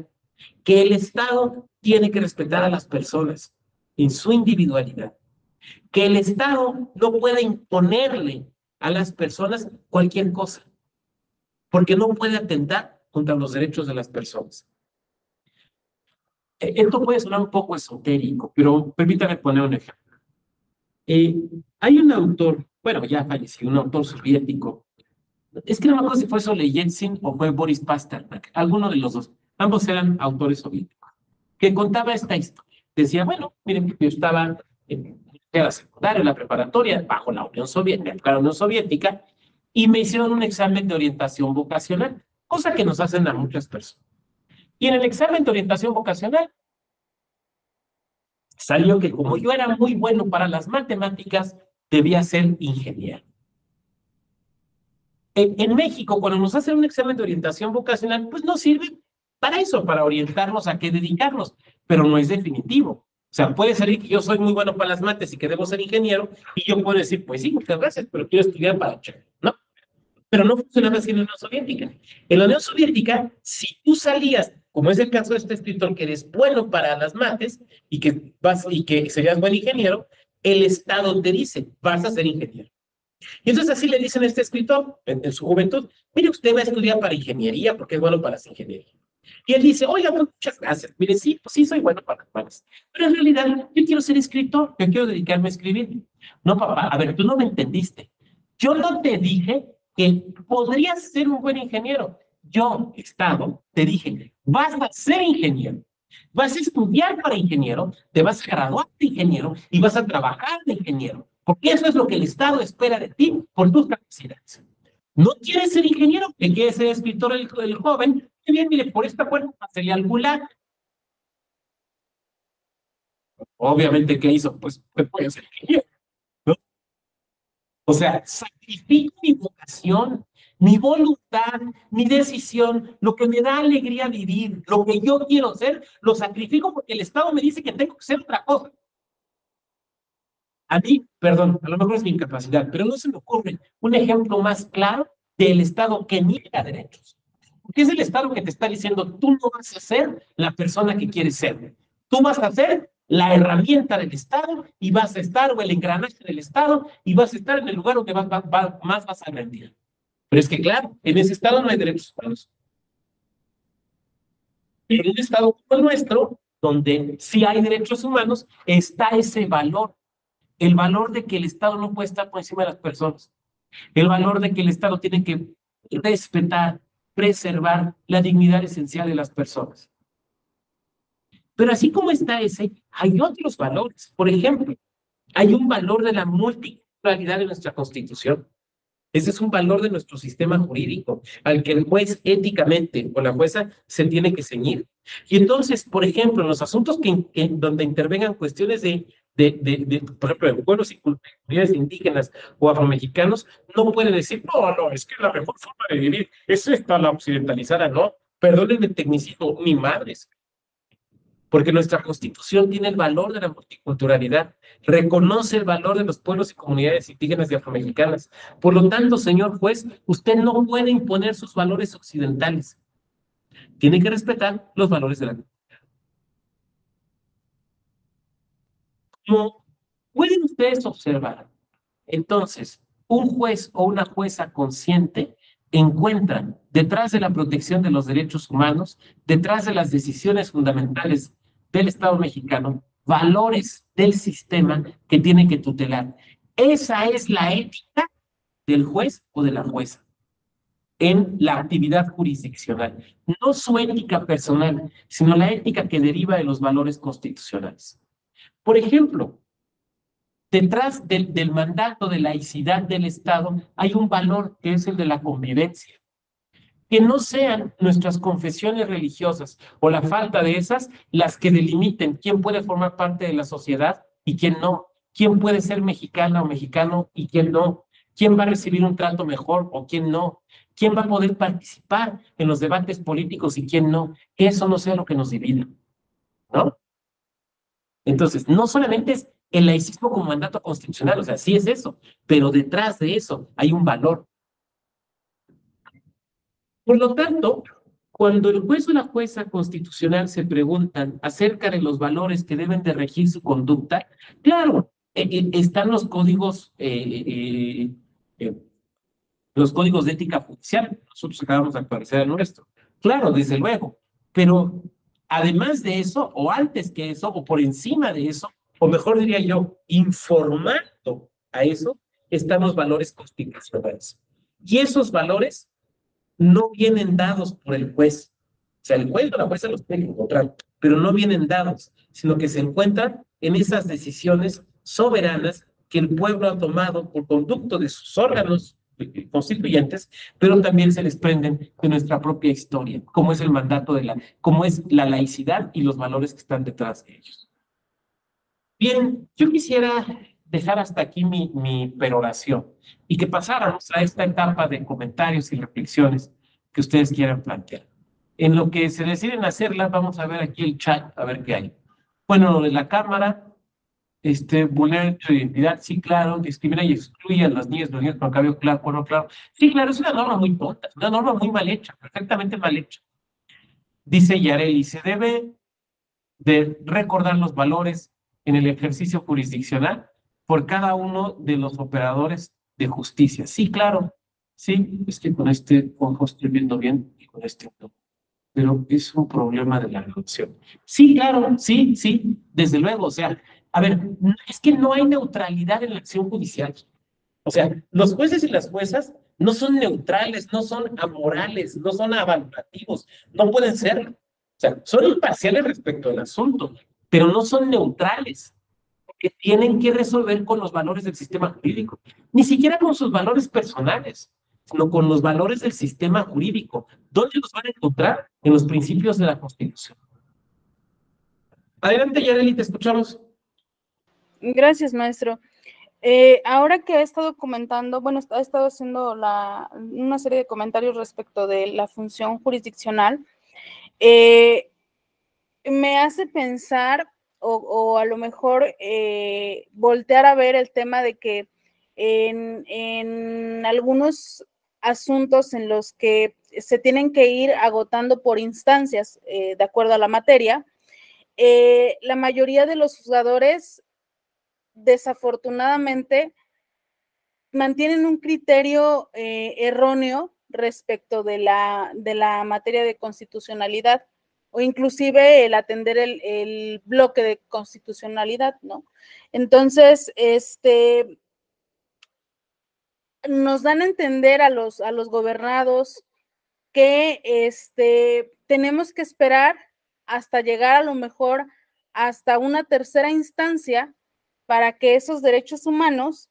que el Estado tiene que respetar a las personas en su individualidad, que el Estado no puede imponerle a las personas cualquier cosa, porque no puede atentar contra los derechos de las personas. Esto puede sonar un poco esotérico, pero permítame poner un ejemplo. Hay un autor, bueno, ya falleció, un autor soviético. Es que no me acuerdo si fue Solzhenitsyn o fue Boris Pasternak, alguno de los dos. Ambos eran autores soviéticos, que contaba esta historia. Decía, bueno, miren, yo estaba en la secundaria, en la preparatoria, bajo la Unión Soviética, y me hicieron un examen de orientación vocacional, cosa que nos hacen a muchas personas. Y en el examen de orientación vocacional salió que como yo era muy bueno para las matemáticas, debía ser ingeniero. En México, cuando nos hacen un examen de orientación vocacional, pues nos sirve para eso, para orientarnos a qué dedicarnos, pero no es definitivo. O sea, puede ser que yo soy muy bueno para las mates y que debo ser ingeniero, y yo puedo decir, pues sí, muchas gracias, pero quiero estudiar para chévere, ¿no? Pero no funcionaba así en la Unión Soviética. En la Unión Soviética, si tú salías, como es el caso de este escritor, que eres bueno para las mates y que serías buen ingeniero, el Estado te dice, vas a ser ingeniero. Y entonces así le dicen a este escritor en su juventud, mire, usted va a estudiar para ingeniería porque es bueno para la ingeniería. Y él dice, oiga, bueno, muchas gracias. Mire, sí, pues sí, soy bueno para las mates. Pero en realidad yo quiero ser escritor, yo quiero dedicarme a escribir. No, papá, a ver, tú no me entendiste. Yo no te dije que podrías ser un buen ingeniero. Yo, Estado, te dije, vas a ser ingeniero, vas a estudiar para ingeniero, te vas a graduar de ingeniero y vas a trabajar de ingeniero, porque eso es lo que el Estado espera de ti por tus capacidades. ¿No quieres ser ingeniero? ¿Que quieres ser escritor el joven? Muy bien, mire, por esta puerta pasaría al gulag. Obviamente, ¿qué hizo? Pues puede ser ingeniero, ¿no? O sea, sacrifico mi vocación, mi voluntad, mi decisión, lo que me da alegría vivir, lo que yo quiero ser, lo sacrifico porque el Estado me dice que tengo que ser otra cosa. A mí, perdón, a lo mejor es mi incapacidad, pero no se me ocurre un ejemplo más claro del Estado que niega derechos. Porque es el Estado que te está diciendo, tú no vas a ser la persona que quieres ser. Tú vas a ser la herramienta del Estado y vas a estar, o el engranaje del Estado, y vas a estar en el lugar donde más vas a rendir. Pero es que, claro, en ese Estado no hay derechos humanos. En un Estado como el nuestro, donde sí hay derechos humanos, está ese valor. El valor de que el Estado no puede estar por encima de las personas. El valor de que el Estado tiene que respetar, preservar la dignidad esencial de las personas. Pero así como está ese, hay otros valores. Por ejemplo, hay un valor de la multiculturalidad de nuestra Constitución. Ese es un valor de nuestro sistema jurídico, al que el juez éticamente o la jueza se tiene que ceñir. Y entonces, por ejemplo, en los asuntos donde intervengan cuestiones por ejemplo, de pueblos y comunidades indígenas o afromexicanos, no puede decir, no, es que la mejor forma de vivir es esta, la occidentalizada, no. Perdónenme el tecnicismo, ni madres. Porque nuestra Constitución tiene el valor de la multiculturalidad, reconoce el valor de los pueblos y comunidades indígenas y afromexicanas. Por lo tanto, señor juez, usted no puede imponer sus valores occidentales. Tiene que respetar los valores de la cultura. Como pueden ustedes observar, entonces, un juez o una jueza consciente encuentran detrás de la protección de los derechos humanos, detrás de las decisiones fundamentales del Estado mexicano, valores del sistema que tiene que tutelar. Esa es la ética del juez o de la jueza en la actividad jurisdiccional. No su ética personal, sino la ética que deriva de los valores constitucionales. Por ejemplo, detrás del mandato de laicidad del Estado hay un valor que es el de la convivencia. Que no sean nuestras confesiones religiosas o la falta de esas las que delimiten quién puede formar parte de la sociedad y quién no, quién puede ser mexicana o mexicano y quién no, quién va a recibir un trato mejor o quién no, quién va a poder participar en los debates políticos y quién no, que eso no sea lo que nos divida, ¿no? Entonces, no solamente es el laicismo como mandato constitucional, o sea, sí es eso, pero detrás de eso hay un valor. Por lo tanto, cuando el juez o la jueza constitucional se preguntan acerca de los valores que deben de regir su conducta, claro, están los códigos de ética judicial. Nosotros acabamos de actualizar el nuestro. Claro, desde luego, pero además de eso, o antes que eso, o por encima de eso, o mejor diría yo, informando a eso, están los valores constitucionales. Y esos valores no vienen dados por el juez. O sea, el juez o la jueza los tiene que encontrar, pero no vienen dados, sino que se encuentran en esas decisiones soberanas que el pueblo ha tomado por conducto de sus órganos constituyentes, pero también se desprenden de nuestra propia historia, como es el mandato como es la laicidad y los valores que están detrás de ellos. Bien, yo quisiera dejar hasta aquí mi peroración y que pasáramos a esta etapa de comentarios y reflexiones que ustedes quieran plantear. En lo que se deciden hacerla, vamos a ver aquí el chat, a ver qué hay. Bueno, lo de la Cámara, vulnerar tu identidad, sí, claro, discrimina y excluye a las niñas, los niños con cabello claro, bueno, claro. Sí, claro, es una norma muy tonta, una norma muy mal hecha, perfectamente mal hecha. Dice Yareli, se debe de recordar los valores en el ejercicio jurisdiccional por cada uno de los operadores de justicia. Sí, claro, sí, es que con este ojo estoy viendo bien y con este no, pero es un problema de la reducción. Sí, claro, sí, sí, desde luego, o sea, a ver, es que no hay neutralidad en la acción judicial. O sea, los jueces y las juezas no son neutrales, no son amorales, no son evaluativos, no pueden serlo. O sea, son imparciales respecto al asunto, pero no son neutrales, porque tienen que resolver con los valores del sistema jurídico, ni siquiera con sus valores personales, sino con los valores del sistema jurídico. ¿Dónde los van a encontrar? En los principios de la Constitución. Adelante, Yareli, te escuchamos. Gracias, maestro. Ahora que he estado comentando, bueno, he estado haciendo una serie de comentarios respecto de la función jurisdiccional, me hace pensar o a lo mejor voltear a ver el tema de que en algunos asuntos en los que se tienen que ir agotando por instancias de acuerdo a la materia, la mayoría de los juzgadores desafortunadamente mantienen un criterio erróneo respecto de la materia de constitucionalidad o inclusive el atender el bloque de constitucionalidad, ¿no? Entonces, nos dan a entender a los gobernados que tenemos que esperar hasta llegar a lo mejor hasta una tercera instancia para que esos derechos humanos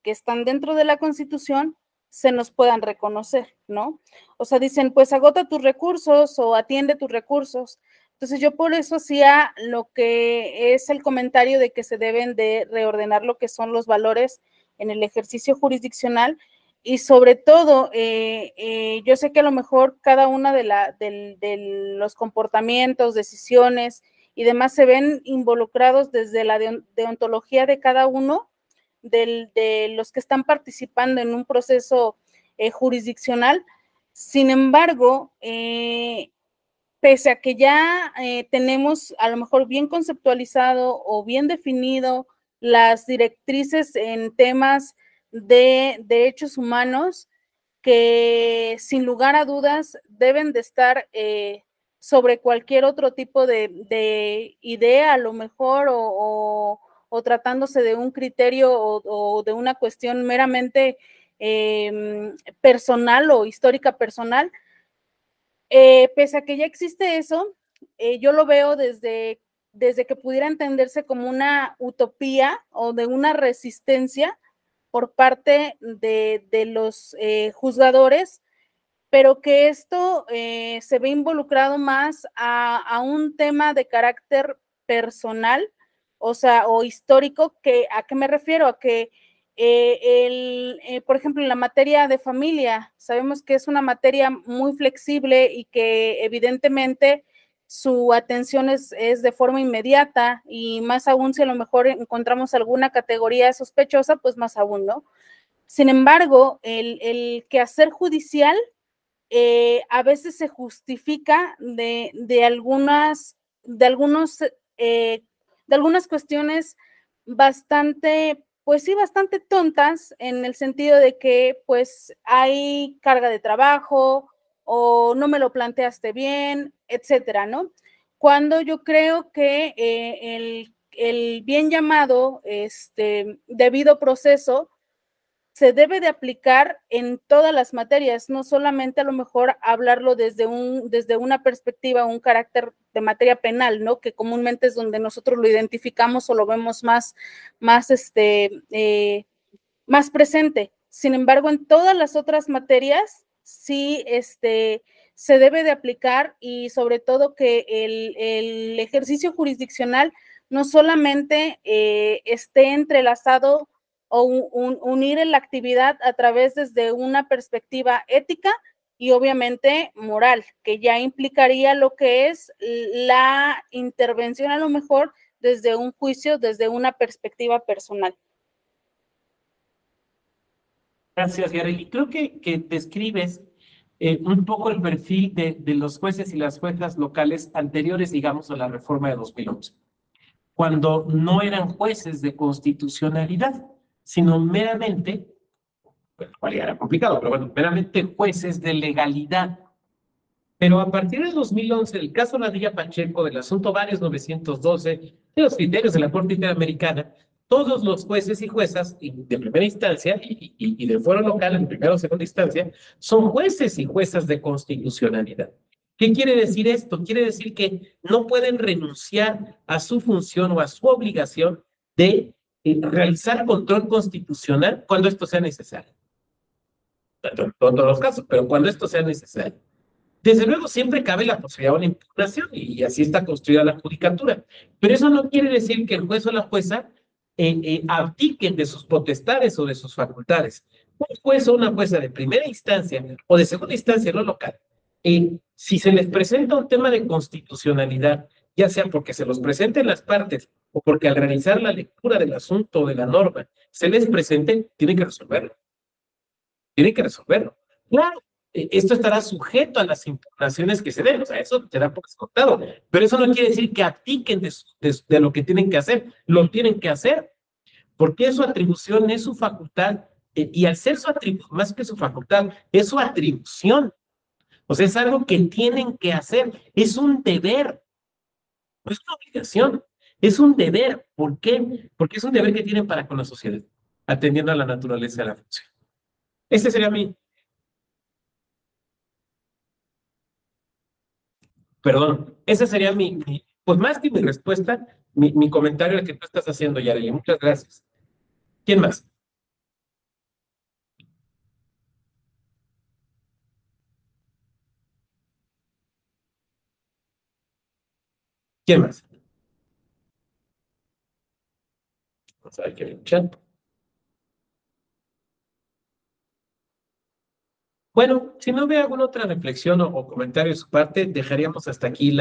que están dentro de la Constitución se nos puedan reconocer, ¿no? O sea, dicen, pues agota tus recursos o atiende tus recursos. Entonces yo por eso hacía lo que es el comentario de que se deben de reordenar lo que son los valores en el ejercicio jurisdiccional y sobre todo, yo sé que a lo mejor cada una de los comportamientos, decisiones y demás se ven involucrados desde la deontología de cada uno de los que están participando en un proceso jurisdiccional. Sin embargo, pese a que ya tenemos a lo mejor bien conceptualizado o bien definido las directrices en temas de derechos humanos, que sin lugar a dudas deben de estar sobre cualquier otro tipo de idea, a lo mejor, o tratándose de un criterio o de una cuestión meramente personal o histórica personal. Pese a que ya existe eso, yo lo veo desde desde que pudiera entenderse como una utopía o de una resistencia por parte de los juzgadores, pero que esto se ve involucrado más a un tema de carácter personal, o sea, o histórico, que ¿a qué me refiero? A que por ejemplo, en la materia de familia, sabemos que es una materia muy flexible y que evidentemente su atención es de forma inmediata, y más aún si a lo mejor encontramos alguna categoría sospechosa, pues más aún, ¿no? Sin embargo, el quehacer judicial a veces se justifica de algunas cuestiones bastante, pues sí, bastante tontas, en el sentido de que pues hay carga de trabajo o no me lo planteaste bien, etcétera, ¿no? Cuando yo creo que el bien llamado debido proceso se debe de aplicar en todas las materias, no solamente a lo mejor hablarlo desde una perspectiva, un carácter de materia penal, ¿no? Que comúnmente es donde nosotros lo identificamos o lo vemos más presente. Sin embargo, en todas las otras materias sí se debe de aplicar, y sobre todo que el ejercicio jurisdiccional no solamente esté entrelazado o unir en la actividad a través desde una perspectiva ética y obviamente moral, que ya implicaría lo que es la intervención a lo mejor desde un juicio, desde una perspectiva personal. Gracias, Yareli. Creo que describes un poco el perfil de los jueces y las juezas locales anteriores, digamos, a la reforma de 2011, cuando no eran jueces de constitucionalidad, sino meramente, bueno, cual era complicado, pero bueno, meramente jueces de legalidad. Pero a partir del 2011, el caso Ladilla Pacheco, del asunto Varios 912, de los criterios de la Corte Interamericana, todos los jueces y juezas de primera instancia y de fuero local en primera o segunda instancia son jueces y juezas de constitucionalidad. ¿Qué quiere decir esto? Quiere decir que no pueden renunciar a su función o a su obligación de realizar control constitucional cuando esto sea necesario. En todos los casos, pero cuando esto sea necesario. Desde luego siempre cabe la posibilidad de una impugnación y así está construida la judicatura. Pero eso no quiere decir que el juez o la jueza abdiquen de sus potestades o de sus facultades. Un juez o una jueza de primera instancia o de segunda instancia no local, si se les presenta un tema de constitucionalidad, ya sea porque se los presenten las partes o porque al realizar la lectura del asunto o de la norma se les presente, tienen que resolverlo. Tienen que resolverlo. Claro, esto estará sujeto a las impugnaciones que se den, o sea, eso te da por descontado, pero eso no quiere decir que abdiquen de lo que tienen que hacer, lo tienen que hacer, porque es su atribución, es su facultad, y al ser su atribución, más que su facultad, es su atribución, o sea, es algo que tienen que hacer, es un deber, no es una obligación, es un deber. ¿Por qué? Porque es un deber que tienen para con la sociedad, atendiendo a la naturaleza de la función. Este sería esa sería pues más que mi respuesta, mi comentario al que tú estás haciendo, Yareli. Muchas gracias. ¿Quién más? ¿Quién más? Vamos a ver qué hay en el chat. Bueno, si no veo alguna otra reflexión o comentario de su parte, dejaríamos hasta aquí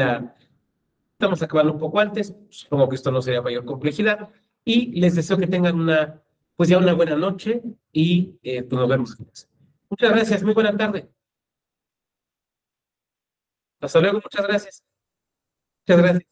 Estamos acabando un poco antes, supongo que esto no sería mayor complejidad, y les deseo que tengan pues ya una buena noche y pues nos vemos. Muchas gracias, muy buena tarde. Hasta luego, muchas gracias. Muchas gracias.